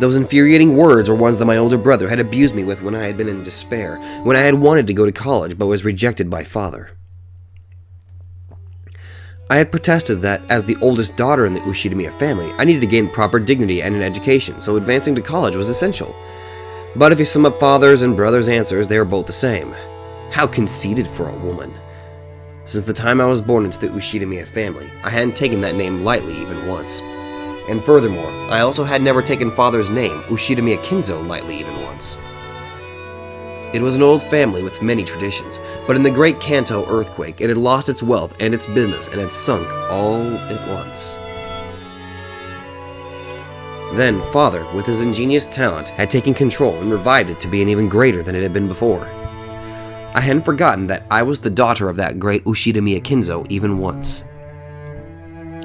Those infuriating words were ones that my older brother had abused me with when I had been in despair, when I had wanted to go to college but was rejected by father. I had protested that, as the oldest daughter in the Ushidamiya family, I needed to gain proper dignity and an education, so advancing to college was essential. But if you sum up father's and brother's answers, they were both the same. How conceited for a woman. Since the time I was born into the Ushidamiya family, I hadn't taken that name lightly even once. And furthermore, I also had never taken father's name, Ushidamiya Kinzo, lightly even once. It was an old family with many traditions, but in the Great Kanto earthquake, it had lost its wealth and its business and had sunk all at once. Then, father, with his ingenious talent, had taken control and revived it to be an even greater than it had been before. I hadn't forgotten that I was the daughter of that great Ushidamiya Kinzo even once.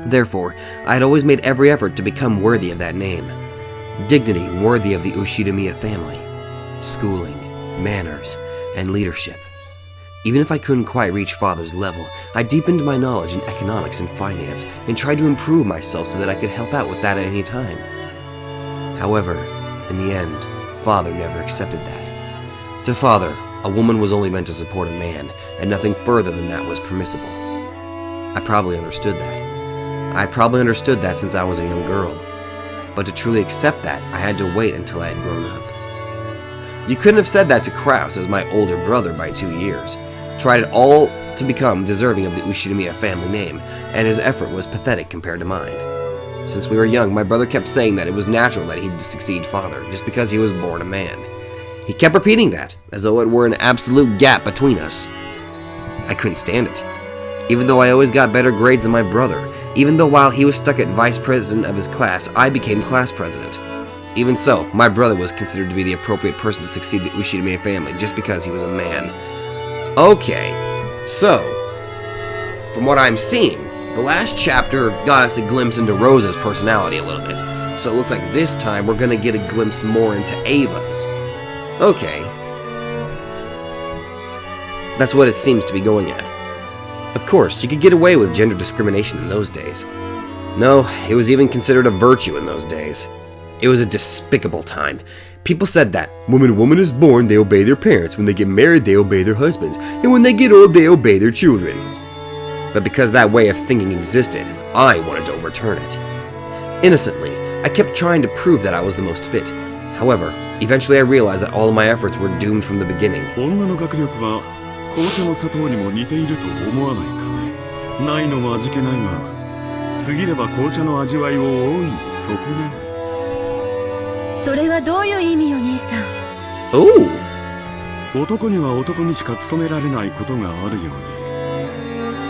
Therefore, I had always made every effort to become worthy of that name. Dignity worthy of the Ushidamiya family. Schooling, manners, and leadership. Even if I couldn't quite reach father's level, I deepened my knowledge in economics and finance and tried to improve myself so that I could help out with that at any time. However, in the end, father never accepted that. To father, a woman was only meant to support a man, and nothing further than that was permissible. I probably understood that. I had probably understood that since I was a young girl. But to truly accept that, I had to wait until I had grown up. You couldn't have said that to Kraus as my older brother by 2 years. Tried it all to become deserving of the Ushidamiya family name, and his effort was pathetic compared to mine. Since we were young, my brother kept saying that it was natural that he'd succeed father, just because he was born a man. He kept repeating that, as though it were an absolute gap between us. I couldn't stand it. Even though I always got better grades than my brother, even though while he was stuck at vice president of his class, I became class president. Even so, my brother was considered to be the appropriate person to succeed the Ushidamiya family just because he was a man. Okay, so, from what I'm seeing, the last chapter got us a glimpse into Rosa's personality a little bit, so it looks like this time we're gonna get a glimpse more into Ava's. Okay. That's what it seems to be going at. Of course, you could get away with gender discrimination in those days. No, it was even considered a virtue in those days. It was a despicable time. People said that when a woman is born, they obey their parents. When they get married, they obey their husbands. And when they get old, they obey their children. But because that way of thinking existed, I wanted to overturn it. Innocently, I kept trying to prove that I was the most fit. However, eventually I realized that all of my efforts were doomed from the beginning. 女の学力は紅茶の砂糖にも似ていると思わないかね。ないのも味気ないが、過ぎれば紅茶の味わいを大いに損なう。それはどういう意味よ、兄さん。Oh! 男には男にしか務められないことがあるよ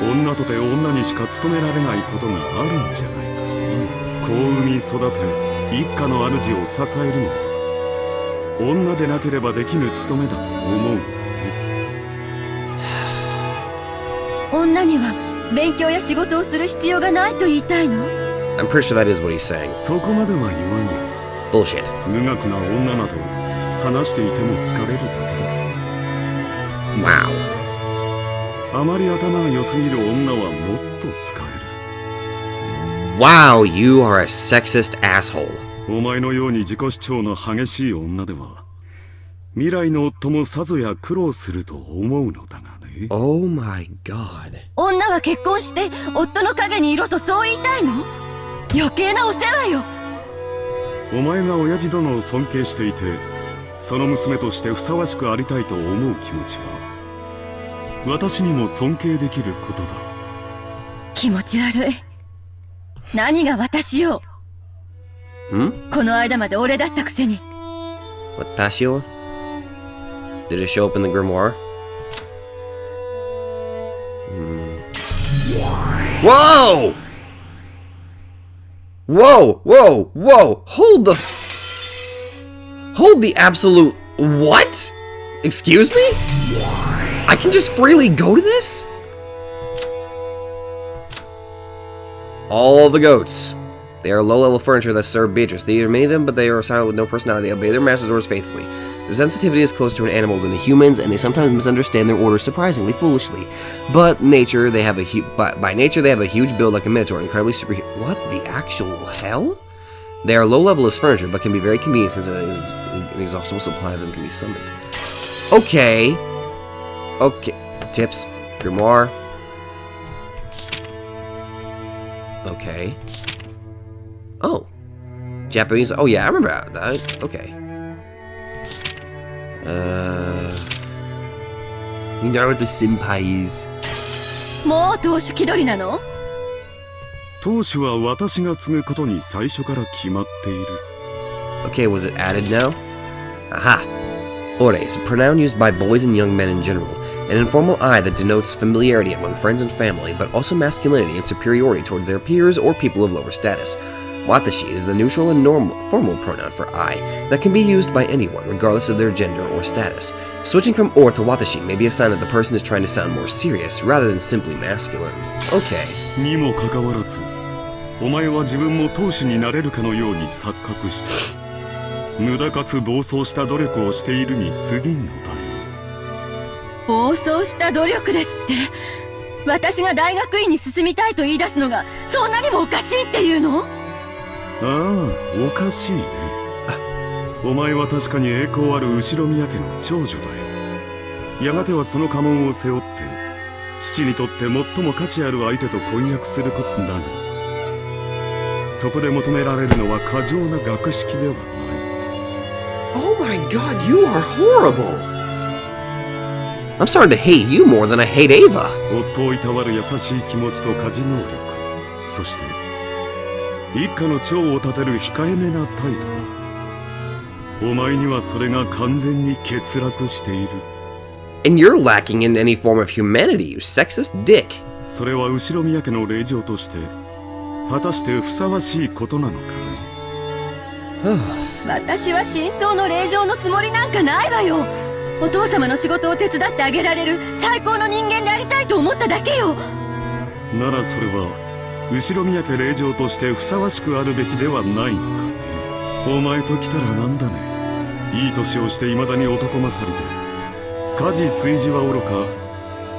うに、女とて女にしか務められないことがあるんじゃないかね。子を産み育て、一家の主を支えるのは、女でなければできぬ務めだと思うのね。女には勉強や仕事をする必要がないと言いたいの？ I'm pretty sure that is what he's saying. そこまでは言わんよ。Bullshit. 無学な女など話していても疲れるだけだ。Wow. あまり頭が良すぎる女はもっと疲れる。Wow, you are a sexist asshole. お前のように自己主張の激しい女では、未来の夫もさぞや苦労すると思うのだがね。Oh my god. 女は結婚して夫の陰にいろとそう言いたいの？余計なお世話よ。お前が親父殿を尊敬していて、その娘としてふさわしくありたいと思う気持ちは、私にも尊敬できることだ。気持ち悪い。何が私よ。この間まで俺だったくせに。私よ? Did it show up in the grimoire? Whoa! Whoa! Whoa! Whoa! Hold the absolute what? Excuse me? I can just freely go to this? All the goats. They are low-level furniture that serve Beatrice. They are many of them, but they are silent with no personality. They obey their master's orders faithfully. Their sensitivity is closer to an animal's than to humans, and they sometimes misunderstand their orders surprisingly foolishly. But nature, they have by nature, they have a huge build like a minotaur, incredibly superhuman. What the actual hell? They are low-level as furniture, but can be very convenient since an inexhaustible supply of them can be summoned. Okay. Okay. Tips. Grimoire. Okay. Oh. Japanese. Oh, yeah, I remember that. Okay. We know the senpais. もう当主気取りなの？当主は私が継ぐことに最初から決まっている。Okay, was it added now? Aha! Ore is a pronoun used by boys and young men in general, an informal I that denotes familiarity among friends and family, but also masculinity and superiority towards their peers or people of lower status. Watashi is the neutral and formal pronoun for I that can be used by anyone, regardless of their gender or status. Switching from or to watashi may be a sign that the person is trying to sound more serious, rather than simply masculine. Okay. にもかかわらず、お前は自分も当主になれるかのように錯覚した。無駄かつ暴走した努力をしているに過ぎんのだよ。暴走した努力ですって。私が大学院に進みたいと言い出すのがそんなにもおかしいっていうの？ああ、おかしいね。お前は確かに栄光ある後宮家の長女だよ。やがてはその家紋を背負って父にとって最も価値ある相手と婚約することだが、そこで求められるのは過剰な学識ではない。Oh my god, you are horrible! I'm starting to hate you more than I hate Ava. 夫をいたわる優しい気持ちと家事能力、そして一家の長を立てる控えめな態度だ。お前にはそれが完全に欠落している。And you're lacking in any form of humanity, you sexist dick. それは後宮家の令嬢として果たしてふさわしいことなのかね。私は真相の令嬢のつもりなんかないわよ。お父様の仕事を手伝ってあげられる最高の人間でありたいと思っただけよ。ならそれは後宮家令嬢としてふさわしくあるべきではないのかね。お前ときたらなんだね。いい年をして未だに男勝りで家事炊事はおろか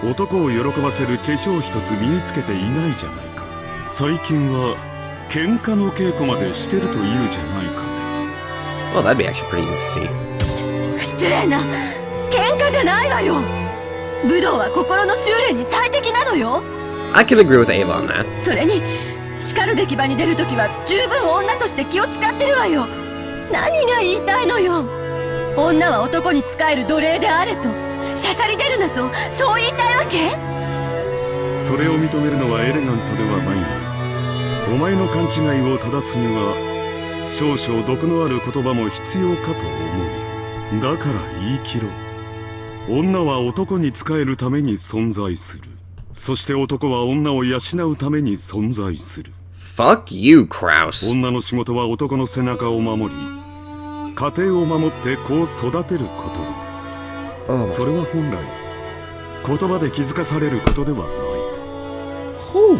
男を喜ばせる化粧一つ身につけていないじゃないか。最近は喧嘩の稽古までしてるというじゃないかね。Well, that'd be actually pretty good to see. 失礼な。喧嘩じゃないわよ。武道は心の修練に最適なのよ。I can agree with Ava on that. それに叱るべき場に出るときは十分女として気を使ってるわよ。何が言いたいのよ。女は男に仕える奴隷であれと、しゃしゃり出るなと、そう言いたいわけ？それを認めるのはエレガントではないが、お前の勘違いを正すには少々毒のある言葉も必要かと思う。だから言い切ろう。女は男に仕えるために存在する。そして男は女を養うために存在する。Fuck you, Kraus. 女の仕事は男の背中を守り、家庭を守って子を育てることだ。それは本来言葉で気づかされることではない。Holy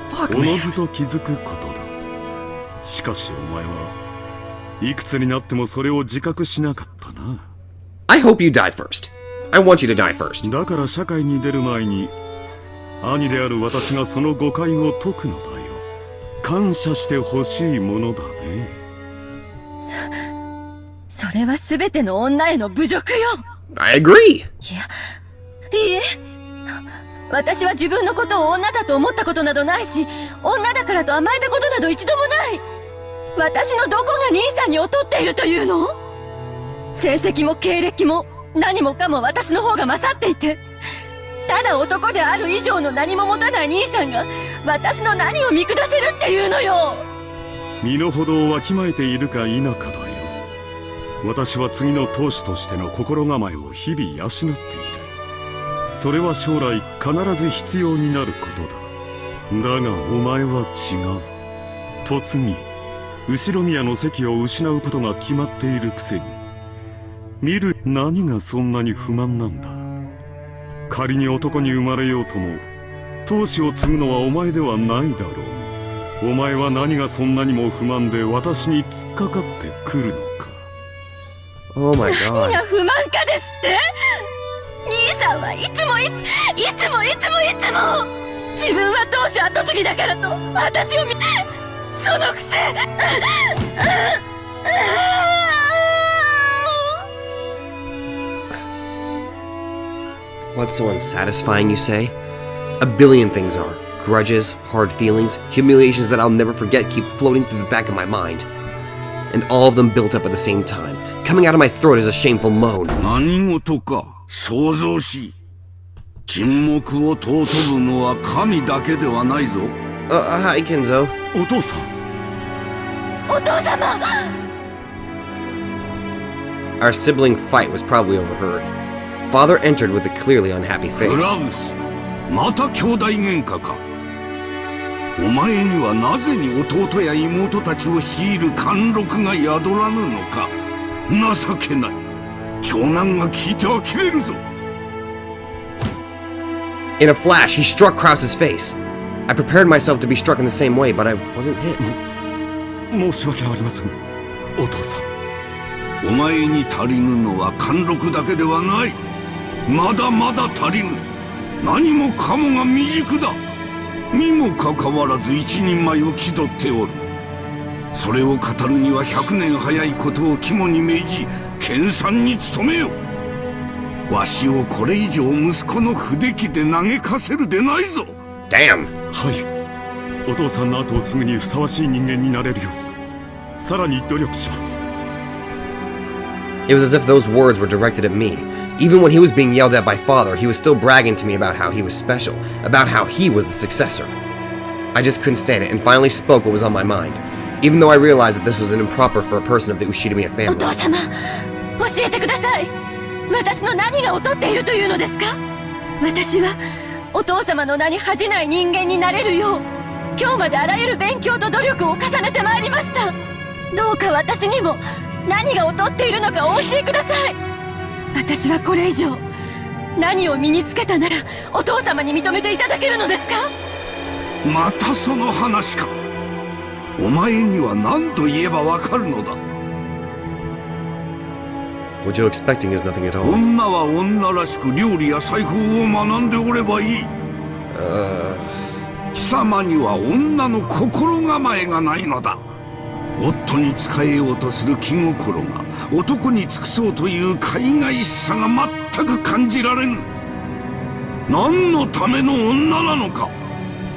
fuck, おman. のずと気づくことだ。しかしお前はいくつになってもそれを自覚しなかったな。I hope you die first. I want you to die first. だから社会に出る前に兄である私がその誤解を解くのだよ。感謝してほしいものだね。それは全ての女への侮辱よ。I agree. いいえ、私は自分のことを女だと思ったことなどないし、女だからと甘えたことなど一度もない。私のどこが兄さんに劣っているというの？成績も経歴も何もかも私の方が勝っていて、ただ男である以上の何も持たない兄さんが私の何を見下せるっていうのよ。身の程をわきまえているか否かだよ。私は次の当主としての心構えを日々養っている。それは将来必ず必要になることだ。だがお前は違う。嫁ぎ後ろ宮の席を失うことが決まっているくせに、見る何がそんなに不満なんだ。仮に男に生まれようとも当主を継ぐのはお前ではないだろう。お前は何がそんなにも不満で私に突っかかってくるのか。 Oh my 何 god. が不満かですって？兄さんはいつも自分は当主後継ぎだからと私をそのくせWhat's so unsatisfying, you say? A billion things are. Grudges, hard feelings, humiliations that I'll never forget keep floating through the back of my mind. And all of them built up at the same time. Coming out of my throat is a shameful moan. 何事か想像し、沈黙を尊ぶのは神だけではないぞ。Hi, Kenzo. お父さん。お父様。 Our sibling fight was probably overheard. Father entered with a clearly unhappy クラ face. ウス、また兄弟喧嘩か。お前にはなぜに弟や妹たちを率いる貫禄が宿らぬのか。情けない。長男が聞いては切れるぞ。 In a flash, he struck Krause's face. I prepared myself to be struck in the same way, but I wasn't hit. 申し訳ありません、お父さん。お前に足りぬのは貫禄だけではない。まだまだ足りぬ。何もかもが未熟だ。にもかかわらず一人前を気取っておる。それを語るには100年早いことを肝に銘じ、研鑽に努めよ。わしをこれ以上息子の不出来で嘆かせるでないぞ。 Damn! はい、お父さんの後を継ぐにふさわしい人間になれるようさらに努力します。 It was as if those words were directed at me. Even when he was being yelled at by Father, he was still bragging to me about how he was special, about how he was the successor. I just couldn't stand it and finally spoke what was on my mind, even though I realized that this was improper for a person of the Ushidamiya お family. 父様、教えてください。私の何が劣っているというのですか？私はお父様の名に恥じない人間になれるよう、今日まであらゆる勉強と努力を重ねてまいりました。どうか私にも何が劣っているのかお教えください。私はこれ以上何を身につけたならお父様に認めていただけるのですか？またその話か。お前には何と言えばわかるのだ。 What you're expecting is nothing at all. 女は女らしく料理や裁縫を学んでおればいい。貴様には女の心構えがないのだ。夫に仕えようとする気心が男に尽くそうという海外しさが全く感じられぬ。何のための女なのか。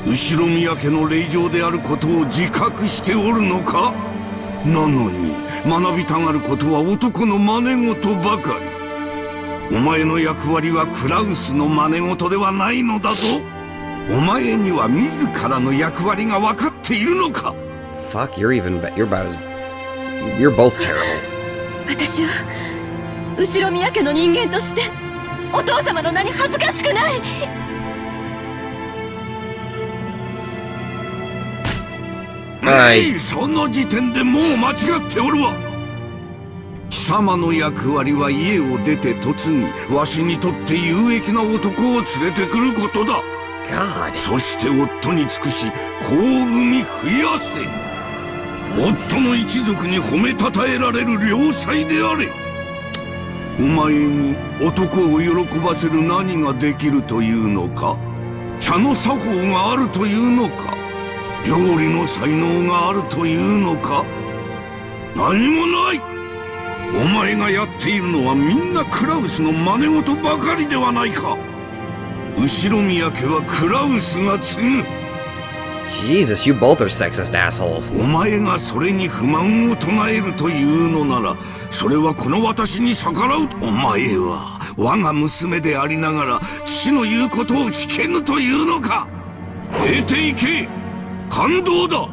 後ろ宮家の令嬢であることを自覚しておるのか。なのに学びたがることは男の真似事ばかり。お前の役割はクラウスの真似事ではないのだぞ。お前には自らの役割が分かっているのか。 Fuck, you're about as... You're both terrible. 私は後ろ宮家の人間としてお父様の名に恥ずかしくない。その時点でもう間違っておるわ。貴様の役割は家を出て嫁ぎ、わしにとって有益な男を連れてくることだ。 God. そして夫に尽くし子を産み増やせ。夫の一族に褒めたたえられる良妻であれ。お前に男を喜ばせる何ができるというのか。茶の作法があるというのか。料理の才能があるというのか。何もない。お前がやっているのはみんなクラウスの真似事ばかりではないか。後宮家はクラウスが継ぐ。 Jesus, you both are sexist assholes. お前がそれに不満を唱えるというのなら、それはこの私に逆らう。お前は我が娘でありながら父の言うことを聞けぬというのか。出て行け。感動だ。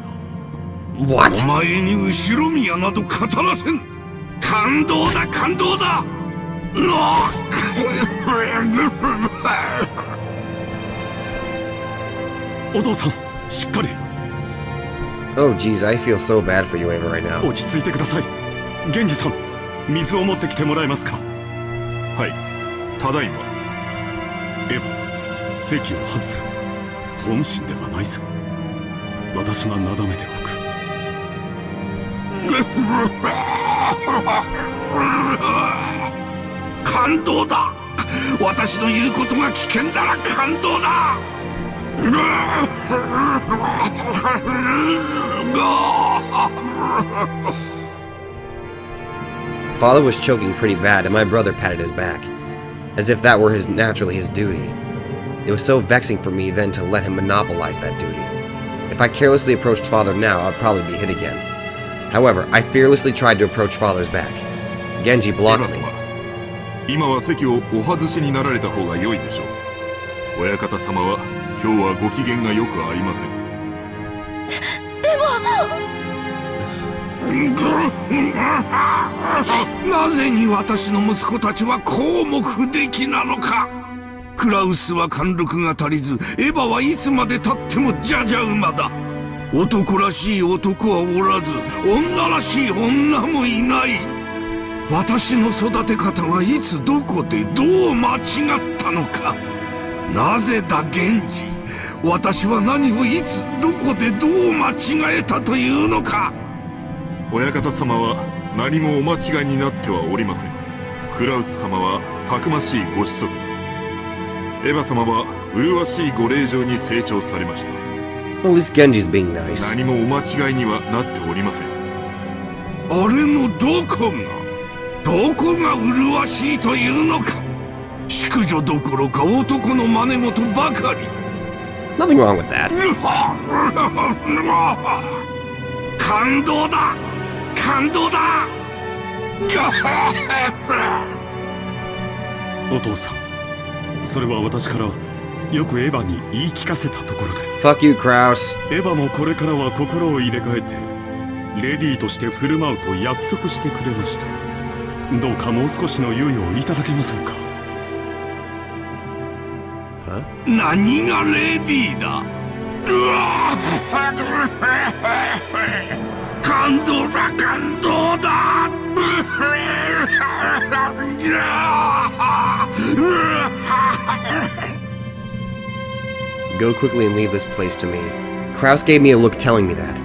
What? お前に後宮など語らせん。感動だ、感動だ。お父さん、しっかり。 Oh, geez, I feel so bad for you, Ava, right now. 落ち着いてください。源氏さん、水を持ってきてもらえますか。はい、ただいま。エヴァ、席を外せ。本心ではないぞ。私がなだめておく。感動だ。私の言うことが危険なら感動だ。 Father was choking pretty bad, and my brother patted his back, as if that were naturally his duty. It was so vexing for me then to let him monopolize that duty. If I carelessly approached Father now, I'd probably be hit again. However, I fearlessly tried to approach Father's back. Genji blocked me. 今は席をお外しになられた方が良いでしょう。親方様は今日はご機嫌がよくありません。なぜに私の息子たちはこうも不出来なのか。クラウスは貫禄が足りず、エヴァはいつまでたってもじゃじゃ馬だ。男らしい男はおらず、女らしい女もいない。私の育て方がいつどこでどう間違ったのか。なぜだ源氏。私は何をいつどこでどう間違えたというのか。親方様は何もお間違いになってはおりません。クラウス様はたくましいご子息、エヴァ様は麗しいご令嬢に成長されました。 Well, at least Genji's being nice. 何もお間違いにはなっておりません。あれのどこが麗しいというのか。淑女どころか男の真似事ばかり。 Nothing wrong with that. 感動だ、感動だ。お父さん、それは私からよくエヴァに言い聞かせたところです。 Fuck you, Kraus. エヴァもこれからは心を入れ替えてレディーとして振る舞うと約束してくれました。どうかもう少しの猶予をいただけませんか。何がレディーだ。感動だ、感動だ。 Go quickly and leave this place to me. Kraus gave me a look telling me that.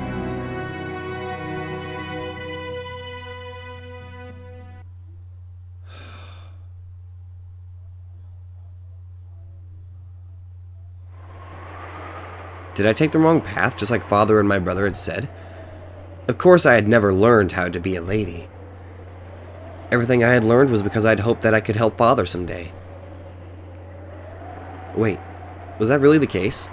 Did I take the wrong path, just like Father and my brother had said? Of course I had never learned how to be a lady. Everything I had learned was because I'd hoped that I could help Father someday. Wait, was that really the case?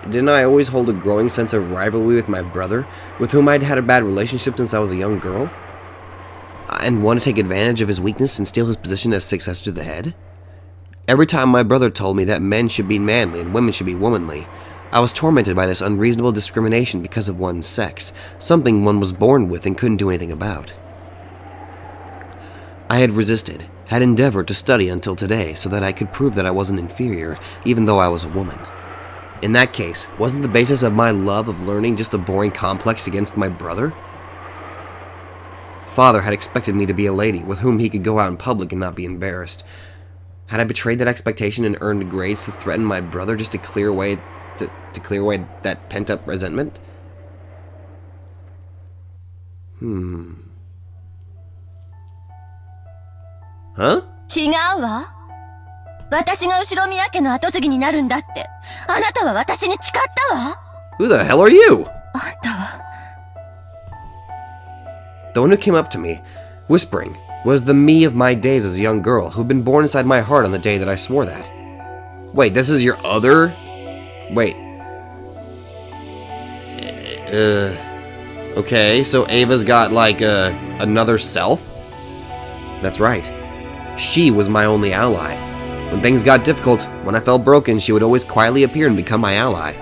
Didn't I always hold a growing sense of rivalry with my brother, with whom I'd had a bad relationship since I was a young girl? And want to take advantage of his weakness and steal his position as successor to the head? Every time my brother told me that men should be manly and women should be womanly, I was tormented by this unreasonable discrimination because of one's sex, something one was born with and couldn't do anything about. I had resisted, had endeavored to study until today so that I could prove that I wasn't inferior, even though I was a woman. In that case, wasn't the basis of my love of learning just a boring complex against my brother? Father had expected me to be a lady with whom he could go out in public and not be embarrassed. Had I betrayed that expectation and earned grades to threaten my brother just to clear away that pent-up resentment? Huh? 違うわ。私が後宮家の跡継ぎになるんだって。あなたは私に誓ったわ。 Who the hell are you? あんたは。 The one who came up to me, whispering, was the me of my days as a young girl who'd been born inside my heart on the day that I swore that. Wait, this is your other? Wait. Okay, so Ava's got like another self? That's right. She was my only ally. When things got difficult, when I felt broken, she would always quietly appear and become my ally.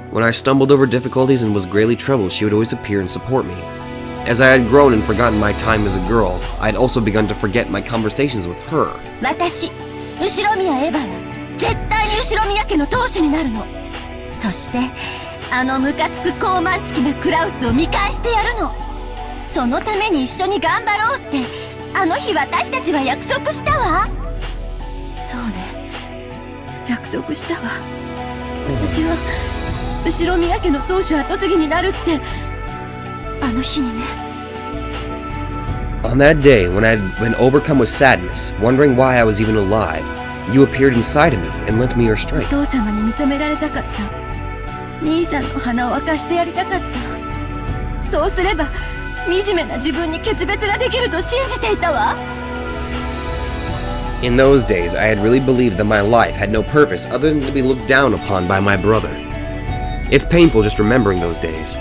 When I stumbled over difficulties and was greatly troubled, she would always appear and support me. As I had grown and forgotten my time as a girl, I had also begun to forget my conversations with her. 私、後宮エヴァは絶対に後宮家の当主になるの。そして、あのムカつく高慢ちきなクラウスを見返してやるの。そのために一緒に頑張ろうって、あの日私たちは約束したわ。そうね、約束したわ。私は後宮家の当主跡継ぎになるってあの日にね。 On that day, when I had been overcome with sadness, wondering why I was even alive, you appeared inside of me and lent me your お strength. 父様に認められたかった。兄さんの花を明かしてやりたかった。そうすれば惨めな自分に決別ができると信じていたわ。 In those days, I had really believed that my life had no purpose other than to be looked down upon by my brother. It's painful just remembering those days.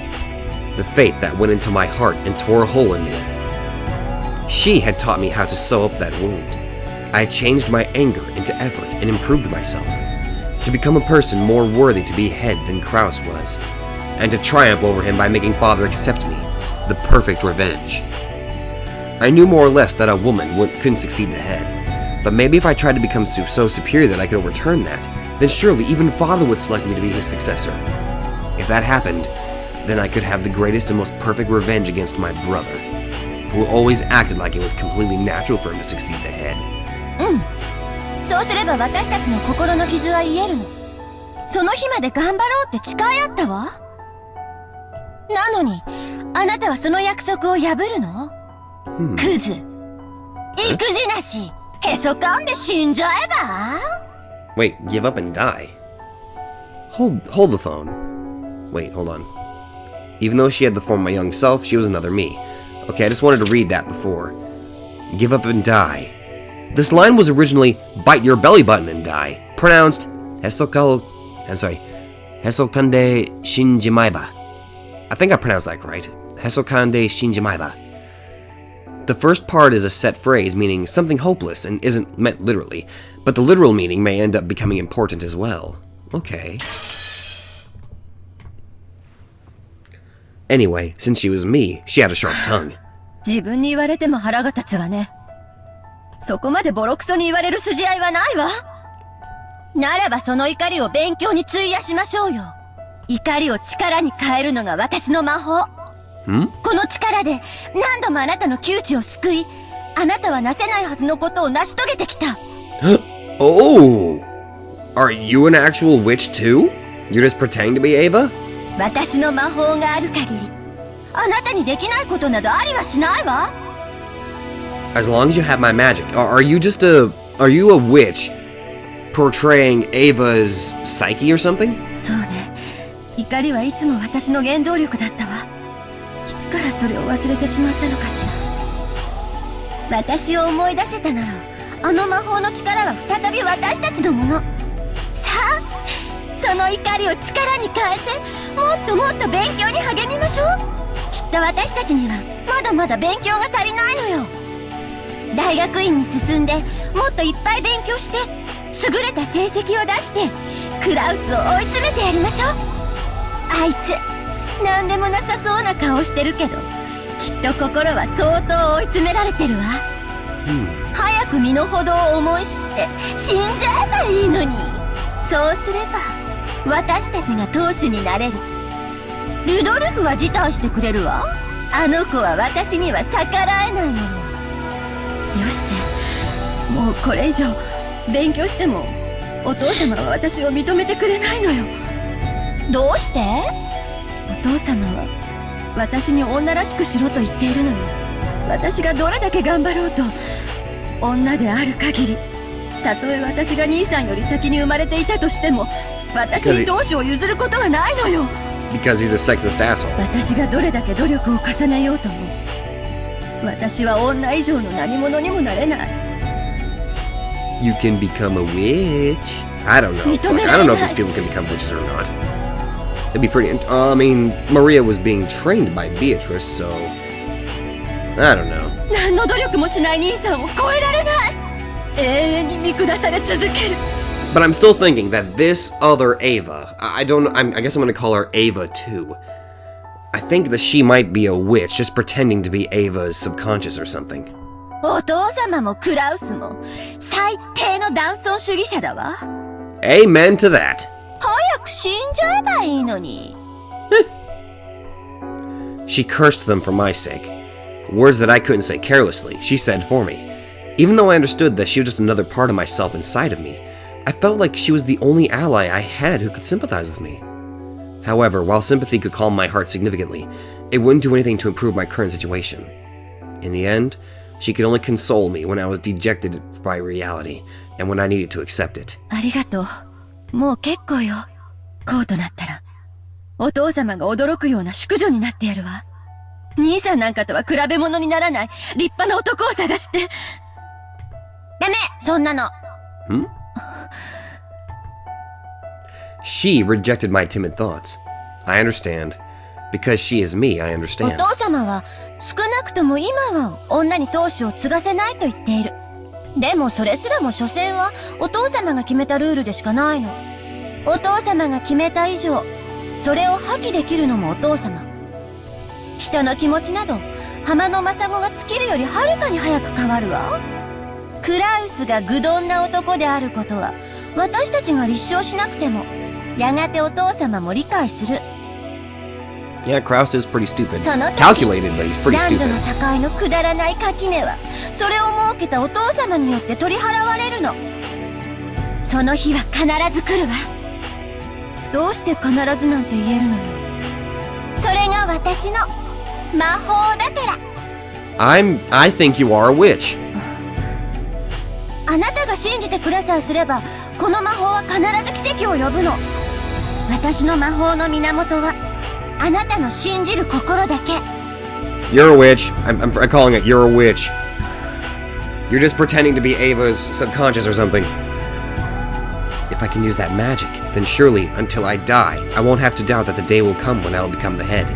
The fate that went into my heart and tore a hole in me. She had taught me how to sew up that wound. I had changed my anger into effort and improved myself, to become a person more worthy to be head than Kraus was, and to triumph over him by making father accept me, the perfect revenge. I knew more or less that a woman couldn't succeed the head, but maybe if I tried to become so superior that I could overturn that, then surely even father would select me to be his successor. If that happened, then I could have the greatest and most perfect revenge against my brother, who always acted like it was completely natural for him to succeed the head. そうすれば私たちの心の傷は癒えるの。その日まで頑張ろうって誓い合ったわ。なのに、あなたはその約束を破るの？クズ。育児なし、へそかんで死んじゃえば？ Wait, give up and die? Hold the phone. Wait, hold on. Even though she had the form of my young self, she was another me. Okay, I just wanted to read that before. Give up and die. This line was originally bite your belly button and die, pronounced Hesokande Shinjimaiba. I think I pronounced that right. Hesokande Shinjimaiba. The first part is a set phrase meaning something hopeless and isn't meant literally, but the literal meaning may end up becoming important as well. Okay. Anyway, since she was me, she had a sharp tongue. 自分に言われても腹が立つわね。そこまでボロクソに言われる筋合いはないわ。ならばその怒りを勉強に費やしましょうよ。怒りを力に変えるのが私の魔法。この力で何度もあなたの窮地を救い、あなたはなせないはずのことを成し遂げてきた。Oh! Are you an actual witch too? You're just pretending to be Ava? 私の魔法がある限り、あなたにできないことなどありはしないわ。As long as you have my magic, are you a witch portraying Ava's psyche or something? そうね。怒りはいつも私の原動力だったわ。いつからそれを忘れてしまったのかしら。私を思い出せたなら、あの魔法の力は再び私たちのもの。さあ、その怒りを力に変えて、もっともっと勉強に励みましょう。きっと私たちにはまだまだ勉強が足りないのよ。大学院に進んでもっといっぱい勉強して優れた成績を出してクラウスを追い詰めてやりましょう。あいつ何でもなさそうな顔してるけど、きっと心は相当追い詰められてるわ。早く身の程を思い知って死んじゃえばいいのに。そうすれば私たちが当主になれる。ルドルフは辞退してくれるわ。あの子は私には逆らえないもの。よして、もうこれ以上勉強してもお父様は私を認めてくれないのよ。どうして？お父様は私に女らしくしろと言っているのよ。私がどれだけ頑張ろうと、女である限り、たとえ私が兄さんより先に生まれていたとしても、私に当主を譲ることはないのよ。Because he's a sexist asshole. 私がどれだけ努力を重ねようとも、私は女以上の何者にもなれない。You can become a witch. I don't know. Fuck, I don't know if these people can become witches or not. It'd be pretty... I mean, Maria was being trained by Beatrice, so... I don't know. 何の努力もしない兄さんを超えられない。永遠に見下され続ける。 But I'm still thinking that this other Ava, I guess I'm gonna call her Ava too. I think that she might be a witch, just pretending to be Ava's subconscious or something. お父様もクラウスも最低の男尊主義者だわ。 Amen to that. 早く死んじゃえばいいのに。She cursed them for my sake. Words that I couldn't say carelessly, she said for me. Even though I understood that she was just another part of myself inside of me, I felt like she was the only ally I had who could sympathize with me. However, while sympathy could calm my heart significantly, it wouldn't do anything to improve my current situation. In the end, she could only console me when I was dejected by reality, and when I needed to accept it. ありがとう。もう結構よ。こうとなったら、お父様が驚くような淑女になってやるわ。兄さんなんかとは比べ物にならない立派な男を探して。ダメ、そんなの。She rejected my timid thoughts. I understand. Because she is me, I お understand. 父様は少なくとも今は女に当主を継がせないと言っている。でもそれすらも所詮はお父様が決めたルールでしかないの。お父様が決めた以上、それを破棄できるのもお父様。人の気持ちなど浜のマサゴが尽きるよりはるかに早く変わるわ。クラウスが愚鈍な男であることは私たちが立証しなくてもやがてお父様も理解する。 Yeah, Kraus is pretty stupid. その時 Calculated, but he's pretty 男女 stupid. の境のくだらない垣根はそれを設けたお父様によって取り払われるの。その日は必ず来るわ。どうして必ずなんて言えるのよ。それが私の魔法だから。 I think you are a witch. あなたが信じてくれさえすればこの魔法は必ず奇跡を呼ぶの。私の魔法の源はあなたの信じる心だけ。 You're a witch. I'm calling it you're a witch. You're just pretending to be Ava's subconscious or something. If I can use that magic, then surely, until I die, I won't have to doubt that the day will come when I'll become the head.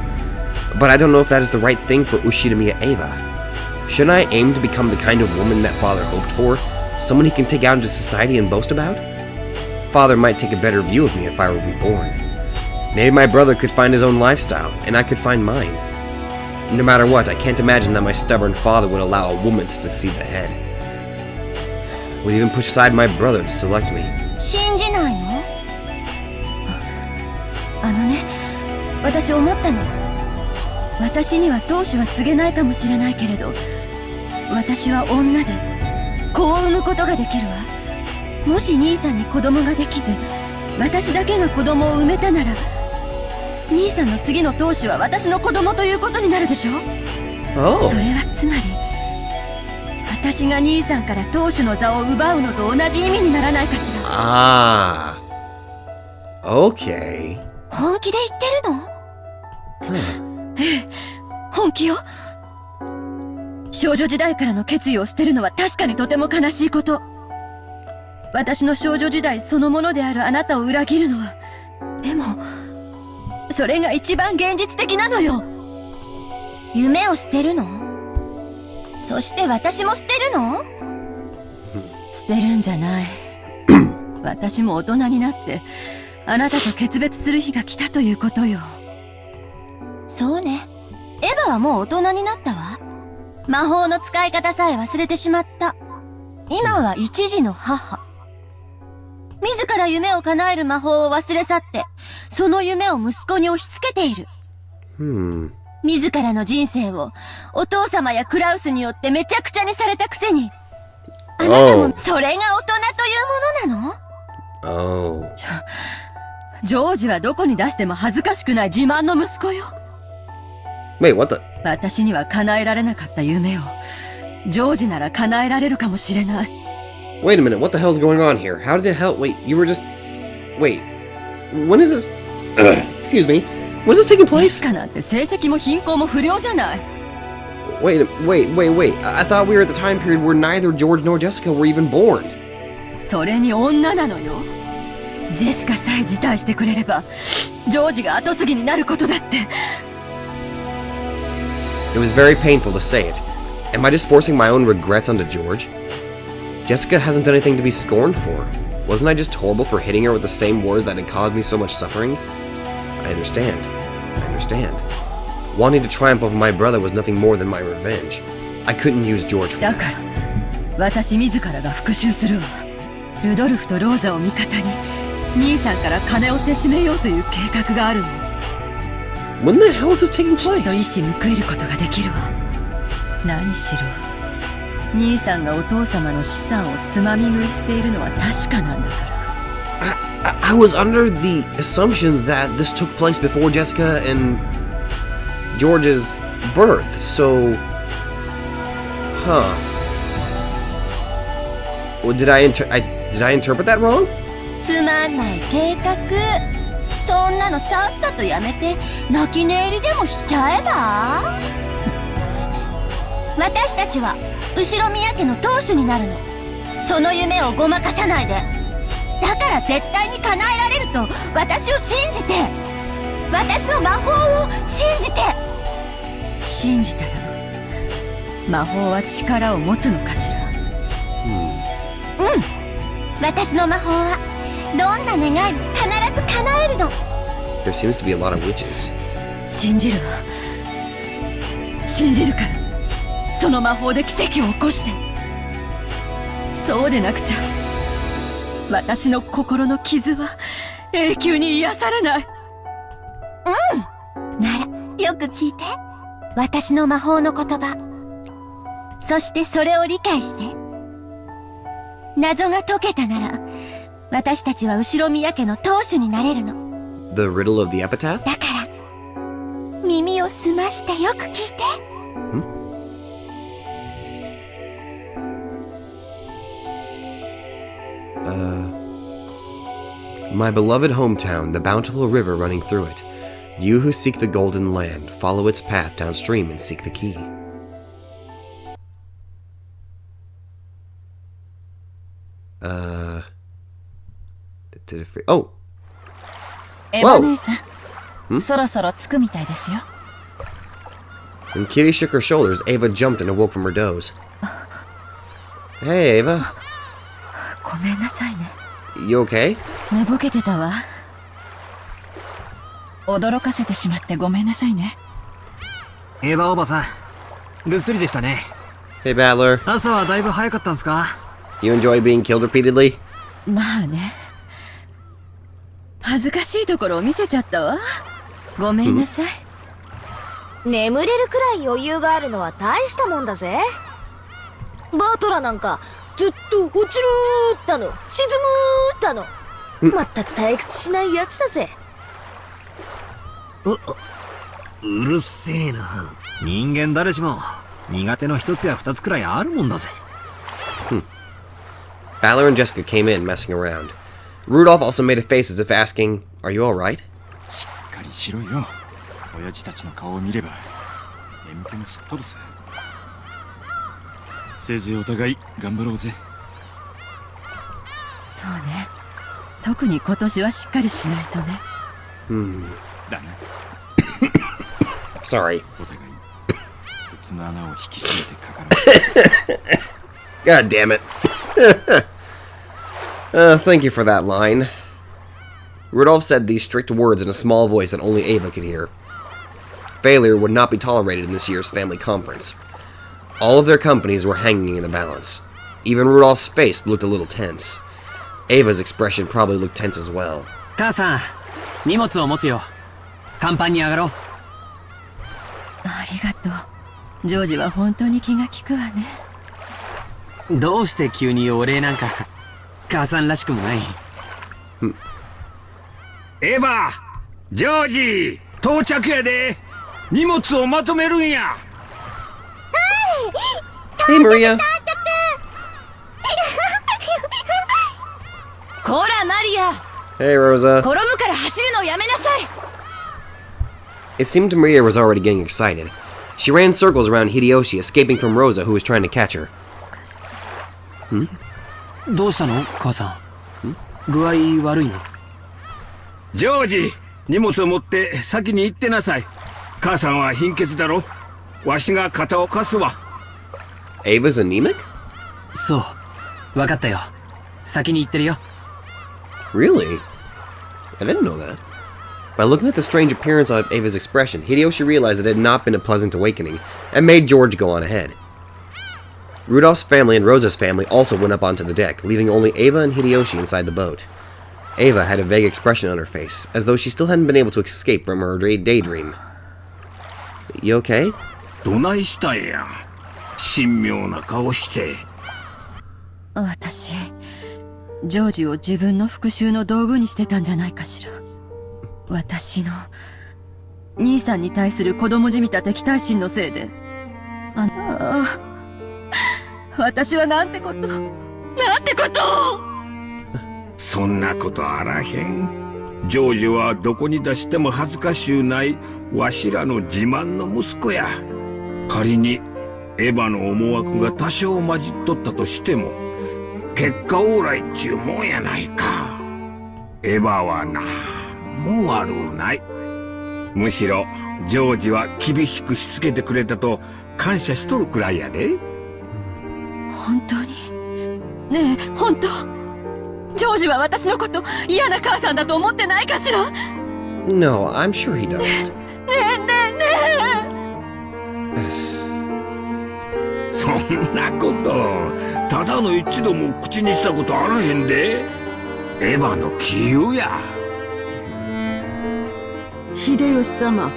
But I don't know if that is the right thing for Ushidamiya Ava. Shouldn't I aim to become the kind of woman that father hoped for? Someone he can take out into society and boast about? Father might take a better view of me if I were reborn. Maybe my brother could find his own lifestyle, and I could find mine. No matter what, I can't imagine that my stubborn father would allow a woman to succeed the head. Would even push aside my brother to select me. 信じないの？あのね、私思ったの。私には当主は告げないかもしれないけれど、私は女で子を産むことができるわ。もし兄さんに子供ができず、私だけが子供を産めたなら、兄さんの次の当主は私の子供ということになるでしょ？ Oh. それはつまり、私が兄さんから当主の座を奪うのと同じ意味にならないかしら。Ah. Okay. 本気で言ってるの？ええ、本気よ。少女時代からの決意を捨てるのは確かにとても悲しいこと。私の少女時代そのものであるあなたを裏切るのは、でもそれが一番現実的なのよ。夢を捨てるの？そして私も捨てるの？捨てるんじゃない。私も大人になってあなたと決別する日が来たということよ。そうね。エヴァはもう大人になったわ。魔法の使い方さえ忘れてしまった。今は一児の母。自ら夢を叶える魔法を忘れ去って、その夢を息子に押し付けている。自らの人生をお父様やクラウスによってめちゃくちゃにされたくせに、あなたもそれが大人というものなの？ Oh. ジョージはどこに出しても恥ずかしくない自慢の息子よ。Wait, what the? 私には叶えられなかった夢をジョージなら叶えられるかもしれない。 Wait a minute, what the hell's going on here? How did the hell... Wait, you were just... Wait. When is this... Excuse me. When is this taking ジェ place? シカなんて成績も貧困も不良じゃない。 Wait. I thought we were at the time period where neither George nor Jessica were even born. それに女なのよ。ジェシカさえ辞退してくれればジョージが跡継ぎになることだって。 It was very painful to say it. Am I just forcing my own regrets onto George? Jessica hasn't done anything to be scorned for. Wasn't I just horrible for hitting her with the same words that had caused me so much suffering? I understand. Wanting to triumph over my brother was nothing more than my revenge. I couldn't use George for だから that. 私自らが復讐するわ。ルドルフとローザを味方に兄さんから金をせしめようという計画があるの。 When the hell is this taking きっと place? 一矢報いることができるわ。何しろ兄さんがお父様の資産をつまみ食いしているのは確かなんだから。 I was under the assumption that this took place before Jessica and George's birth, so... Huh. Well, did I interpret that wrong? つまんない計画。そんなのさっさとやめて泣き寝入りでもしちゃえば。私たちは後ろ宮家の当主になるの。その夢をごまかさないで。だから絶対に叶えられると私を信じて。私の魔法を信じて。信じたら魔法は力を持つのかしら。私の魔法はどんな願いも必ず叶えるの。 There seems to be a lot of witches. 信じるわ。信じるからその魔法で奇跡を起こして。そうでなくちゃ私の心の傷は永久に癒されない。ならよく聞いて。私の魔法の言葉。そしてそれを理解して。謎が解けたなら私たちは後ろ宮家の当主になれるの。 The riddle of the epitaph? だから耳を澄ましてよく聞いて。My beloved hometown, the bountiful river running through it. You who seek the golden land, follow its path downstream and seek the key. Did it oh! エヴァ姉さん、そろそろ着くみたいですよ。 When Kitty shook her shoulders, Ava jumped and awoke from her doze. Hey, Ava. ごめんなさいね。 You okay? 寝ぼけてたわ。驚かせてしまってごめんなさいね。エヴァおばさん、ぐっすりでしたね。 Hey, Battler. 朝はだいぶ早かったんすか？ You enjoy being killed repeatedly? まあね。恥ずかしいところを見せちゃったわ。ごめんなさい。眠れるくらい余裕があるのは大したもんだぜ。バートラなんかずっと落ちるーったの沈むーったの全く退屈しないやつだぜ。うるせえな。人間誰しも苦手の一つや二つくらいあるもんだぜ。Battler and Jessica came in, messing around. Rudolph also made a face as if asking, "Are you alright?" しっかりしろよ。親父たちの顔を見れば眠気もすっ飛ぶさ。せいぜいお互い頑張ろうぜ。そうね。特に今年はしっかりしないとね。だな。Sorry. お互い鉄の穴を引き締めてかかる。God damn it. Thank you for that line. Rudolph said these strict words in a small voice that only Ava could hear. Failure would not be tolerated in this year's family conference. All of their companies were hanging in the balance. Even Rudolph's face looked a little tense. Ava's expression probably looked tense as well. 母さん、荷物を持つよ。甲板に上がろう。ありがとう。ジョージは本当に気が利くわね。どうして急にお礼なんか。母さんらしくもない。エヴァ、ジョージ、到着やで。荷物をまとめるんや。Hey, Maria. こらマリア。 Hey, Rosa. 転ぶから走るのをやめなさい。 It seemed Maria was already getting excited. She ran circles around Hideyoshi, escaping from Rosa, who was trying to catch her. どうしたの母さん。具合悪いの？ジョージ、荷物を持って先に行ってなさい。母さんは貧血だろ。わしが肩を貸すわ。Ava's anemic? そう。わかったよ。先に行ってるよ。Really? I didn't know that. By looking at the strange appearance on Ava's expression, Hideyoshi realized that it had not been a pleasant awakening, and made George go on ahead. Rudolph's family and Rosa's family also went up onto the deck, leaving only Ava and Hideyoshi inside the boat. Ava had a vague expression on her face, as though she still hadn't been able to escape from her daydream. You okay? どないしたんや。神妙な顔して。私、ジョージを自分の復讐の道具にしてたんじゃないかしら。私の兄さんに対する子供じみた敵対心のせいで。私はなんてことを。そんなことあらへん。ジョージはどこに出しても恥ずかしゅうないわしらの自慢の息子や。仮にエヴァの思惑が多少混じっとったとしても結果オーライっちゅうもんやないか。エヴァはなもう悪うない。むしろジョージは厳しくしつけてくれたと感謝しとるくらいやで。本当に？ねえ、本当？ジョージは私のこと嫌な母さんだと思ってないかしら？ No, I'm sure he doesn't. ねえ。そんなことただの一度も口にしたことあらへんで。エヴァの杞憂や。秀吉様。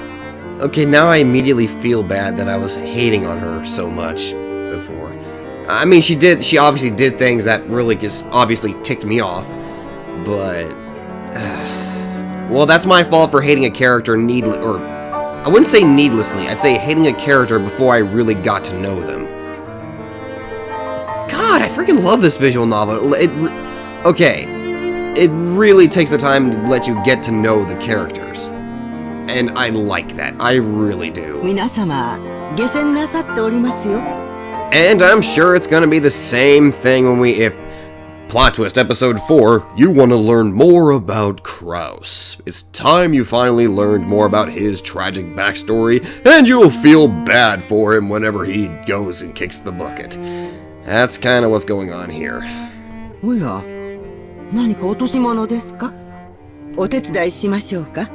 Okay, now I immediately feel bad that I was hating on her so much before. I mean, she obviously did things that really just obviously ticked me off, but well, that's my fault for hating a character or I wouldn't say needlessly, I'd say hating a character before I really got to know them. God, I freaking love this visual novel. Okay, it really takes the time to let you get to know the characters. And I like that. I really do. 皆様、下船なさっておりますよ。 And I'm sure it's gonna be the same thing if plot twist episode 4, you want to learn more about Kraus. It's time you finally learned more about his tragic backstory, and you'll feel bad for him whenever he goes and kicks the bucket. That's kind of what's going on here. おや、何か落とし物ですか？お手伝いしましょうか？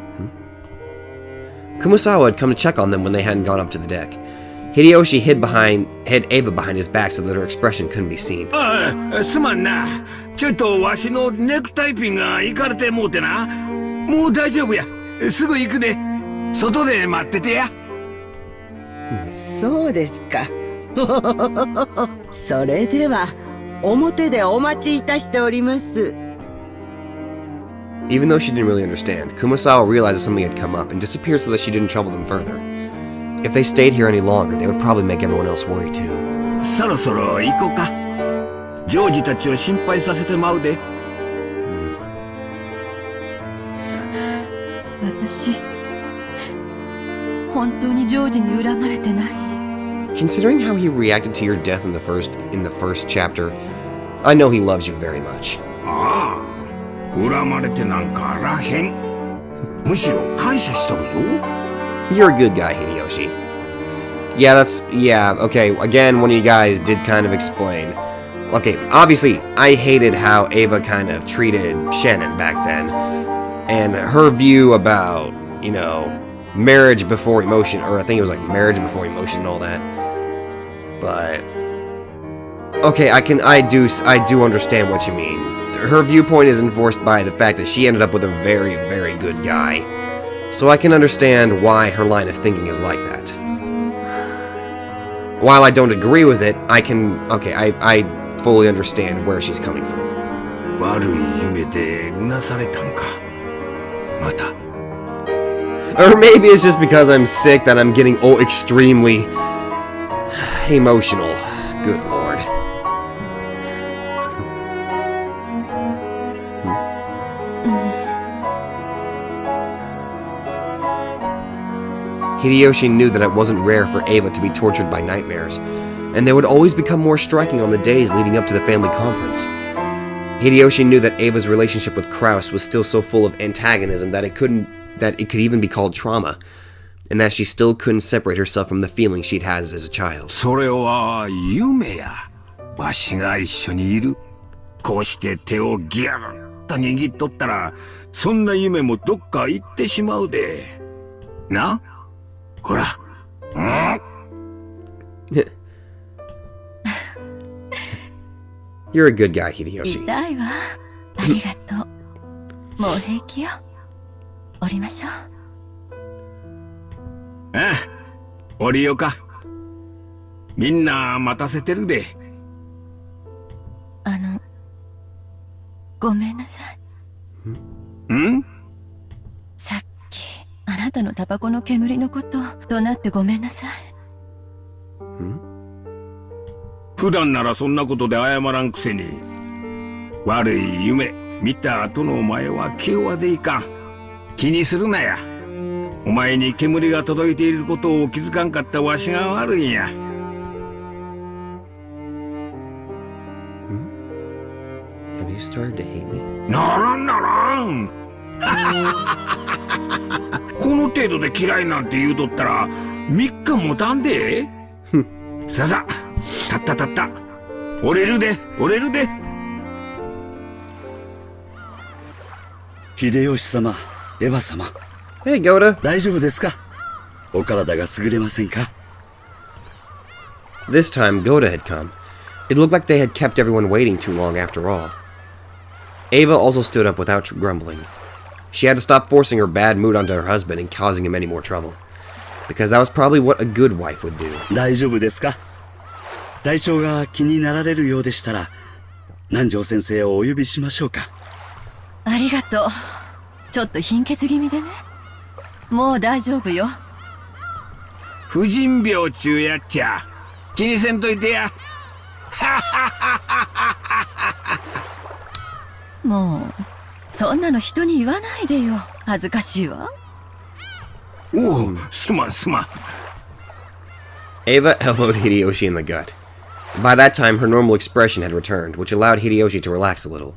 Kumasawa had come to check on them when they hadn't gone up to the deck. Hideyoshi hid Ava behind his back so that her expression couldn't be seen. すまんな。ちょっとわしのネクタイピンがいかれてもうてな。もう大丈夫や。すぐ行くで。外で待っててや。そうですか。それでは表でお待ちいたしております。 Even though she didn't really understand, Kumasawa realized that something had come up and disappeared so that she didn't trouble them further. If they stayed here any longer, they would probably make everyone else worry too. そろそろ行こうか。ジョージたちを心配させてまうで。私、本当にジョージに恨まれてない。 Considering how he reacted to your death in the first chapter, I know he loves you very much. ああ。 恨まれてなんかあらへん。むしろ感謝しとるぞ。 You're a good guy, Hideyoshi. Yeah, okay, again, one of you guys did kind of explain. Okay, obviously, I hated how Ava kind of treated Shannon back then. And her view about, marriage before emotion, or I think it was like marriage before emotion and all that. But, okay, I do understand what you mean. Her viewpoint is enforced by the fact that she ended up with a very, very good guy. So I can understand why her line of thinking is like that. While I don't agree with it, I fully understand where she's coming from. 悪い夢でうなされたんか。また。 Or maybe it's just because I'm sick that I'm getting extremely emotional. Good lord. Hideyoshi knew that it wasn't rare for Ava to be tortured by nightmares, and they would always become more striking on the days leading up to the family conference. Hideyoshi knew that Ava's relationship with Kraus was still so full of antagonism that it could even be called trauma, and that she still couldn't separate herself from the feelings she'd had as a child. それは夢や。わしが一緒にいる。こうして手をギュッと握っとったら、そんな夢もどっか行ってしまうで。な？ほら。You're a good guy, Hideyoshi. 痛いわ。ありがとう。もう平気よ。降りましょう。ああ、降りようか。みんな待たせてるで。ごめんなさい。ん？さっき、あなたのタバコの煙のこと、怒鳴ってごめんなさい。普段ならそんなことで謝らんくせに。悪い夢見た後のお前は気弱でいかん。気にするなや。お前に煙が届いていることを気づかんかったわしが悪いんや。Have you started to hate me? ならんならん。この程度で嫌いなんて言うとったら3日もたんで。ささ、たったたった。折れるで、折れるで。秀吉様、エヴァ様。Hey, Goda. 大丈夫ですか？お体が優れませんか？ This time, Goda had come. It looked like they had kept everyone waiting too long after all. Ava also stood up without grumbling. She had to stop forcing her bad mood onto her husband and causing him any more trouble. Because that was probably what a good wife would do. 大丈夫ですか？体調が気になられるようでしたら、南條先生をお呼びしましょうか。ありがとう。ちょっと貧血気味でね。もう大丈夫よ。婦人病中やっちゃ。気にせんといてや。もう、そんなの人に言わないでよ。恥ずかしいわ。おう、すまんすまん。Ava elbowed Hideyoshi in the gut. By that time, her normal expression had returned, which allowed Hideyoshi to relax a little.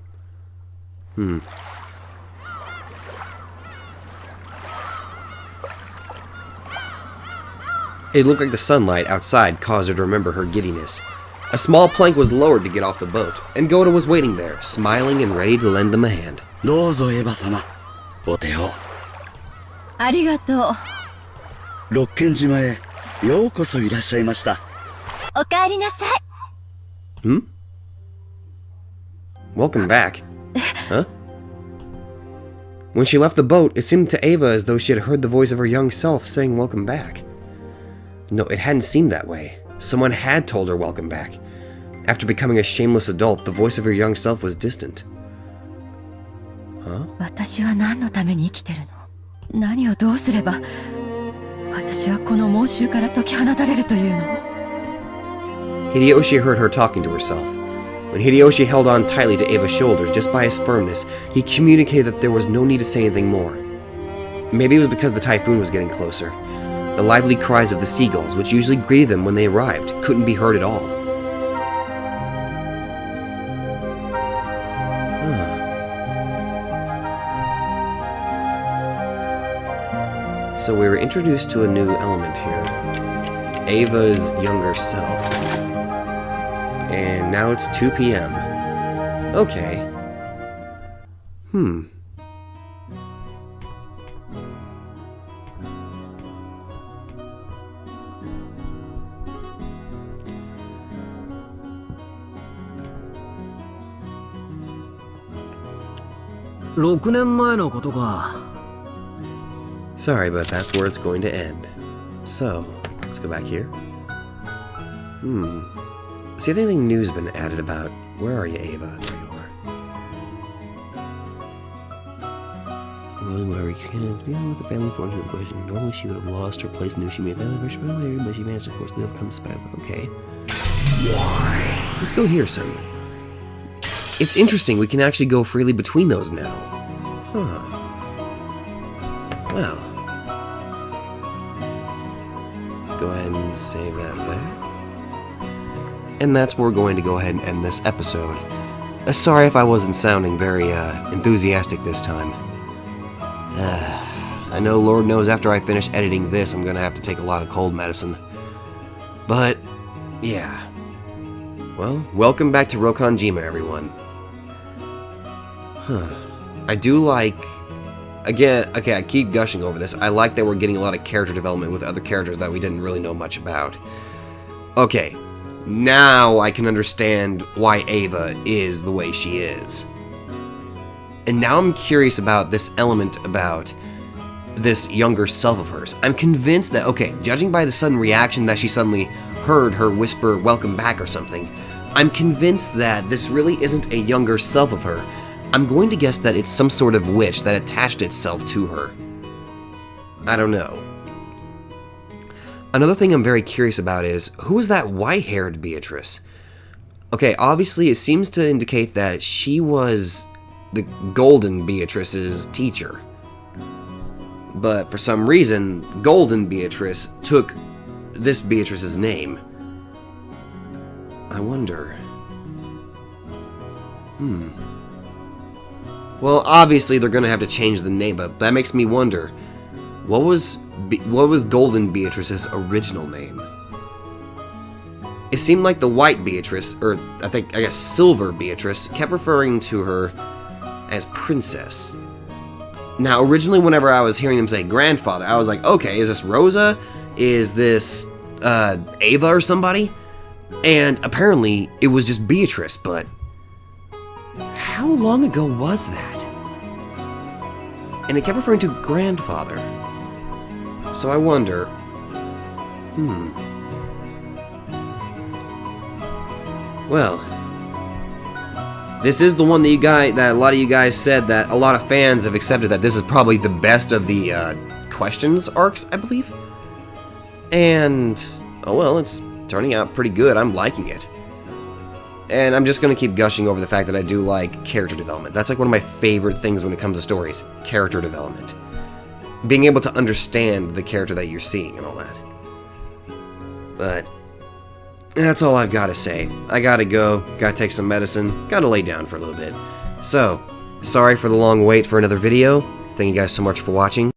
It looked like the sunlight outside caused her to remember her giddiness. A small plank was lowered to get off the boat, and Goda was waiting there, smiling and ready to lend them a hand. どうぞエヴァ様、お手を。ありがとう。六軒島へようこそいらっしゃいました。おかえりなさい。Welcome back. Huh? When she left the boat, it seemed to Ava as though she had heard the voice of her young self saying welcome back. No, it hadn't seemed that way. Someone had told her welcome back. After becoming a shameless adult, the voice of her young self was distant. Huh? 私は何のために生きてるの？何をどうすれば私はこの猛襲から解き放たれるというの？ Hideyoshi heard her talking to herself. When Hideyoshi held on tightly to Ava's shoulders just by his firmness, he communicated that there was no need to say anything more. Maybe it was because the typhoon was getting closer. The lively cries of the seagulls, which usually greeted them when they arrived, couldn't be heard at all. So we were introduced to a new element here. Ava's younger self. And now it's 2 p.m. Okay. 6年前のことか。 Sorry, but that's where it's going to end. So, let's go back here. See if anything new's been added about... Where are you, Ava? There you are. Well, where we can't deal with the family for the question. Normally she would have lost her place and knew she made family first, but she managed to force me to become spy. Okay. Let's go here, son. It's interesting, we can actually go freely between those now. Huh. Well. Let's go ahead and save that there. And that's where we're going to go ahead and end this episode. Sorry if I wasn't sounding very enthusiastic this time. I know Lord knows after I finish editing this I'm gonna have to take a lot of cold medicine. But, yeah. Well, welcome back to Rokonjima, everyone. I do like... Again, okay, I keep gushing over this. I like that we're getting a lot of character development with other characters that we didn't really know much about. Okay, now I can understand why Ava is the way she is. And now I'm curious about this element about this younger self of hers. I'm convinced that, okay, judging by the sudden reaction that she suddenly heard her whisper, "Welcome back," or something, I'm convinced that this really isn't a younger self of her. I'm going to guess that it's some sort of witch that attached itself to her. I don't know. Another thing I'm very curious about is, who is that white-haired Beatrice? Okay, obviously it seems to indicate that she was the Golden Beatrice's teacher. But for some reason, Golden Beatrice took this Beatrice's name. I wonder... Well, obviously they're gonna have to change the name, but that makes me wonder, what was Golden Beatrice's original name? It seemed like the White Beatrice, or I guess Silver Beatrice, kept referring to her as Princess. Now, originally whenever I was hearing them say grandfather, I was like, okay, is this Rosa? Is this Ava or somebody? And apparently it was just Beatrice, but how long ago was that? And it kept referring to grandfather. So I wonder... Well... This is the one that a lot of you guys said that a lot of fans have accepted that this is probably the best of the questions arcs, I believe. And... oh well, it's turning out pretty good. I'm liking it. And I'm just going to keep gushing over the fact that I do like character development. That's like one of my favorite things when it comes to stories. Character development. Being able to understand the character that you're seeing and all that. But that's all I've got to say. I gotta go. Gotta take some medicine. Gotta lay down for a little bit. So, sorry for the long wait for another video. Thank you guys so much for watching.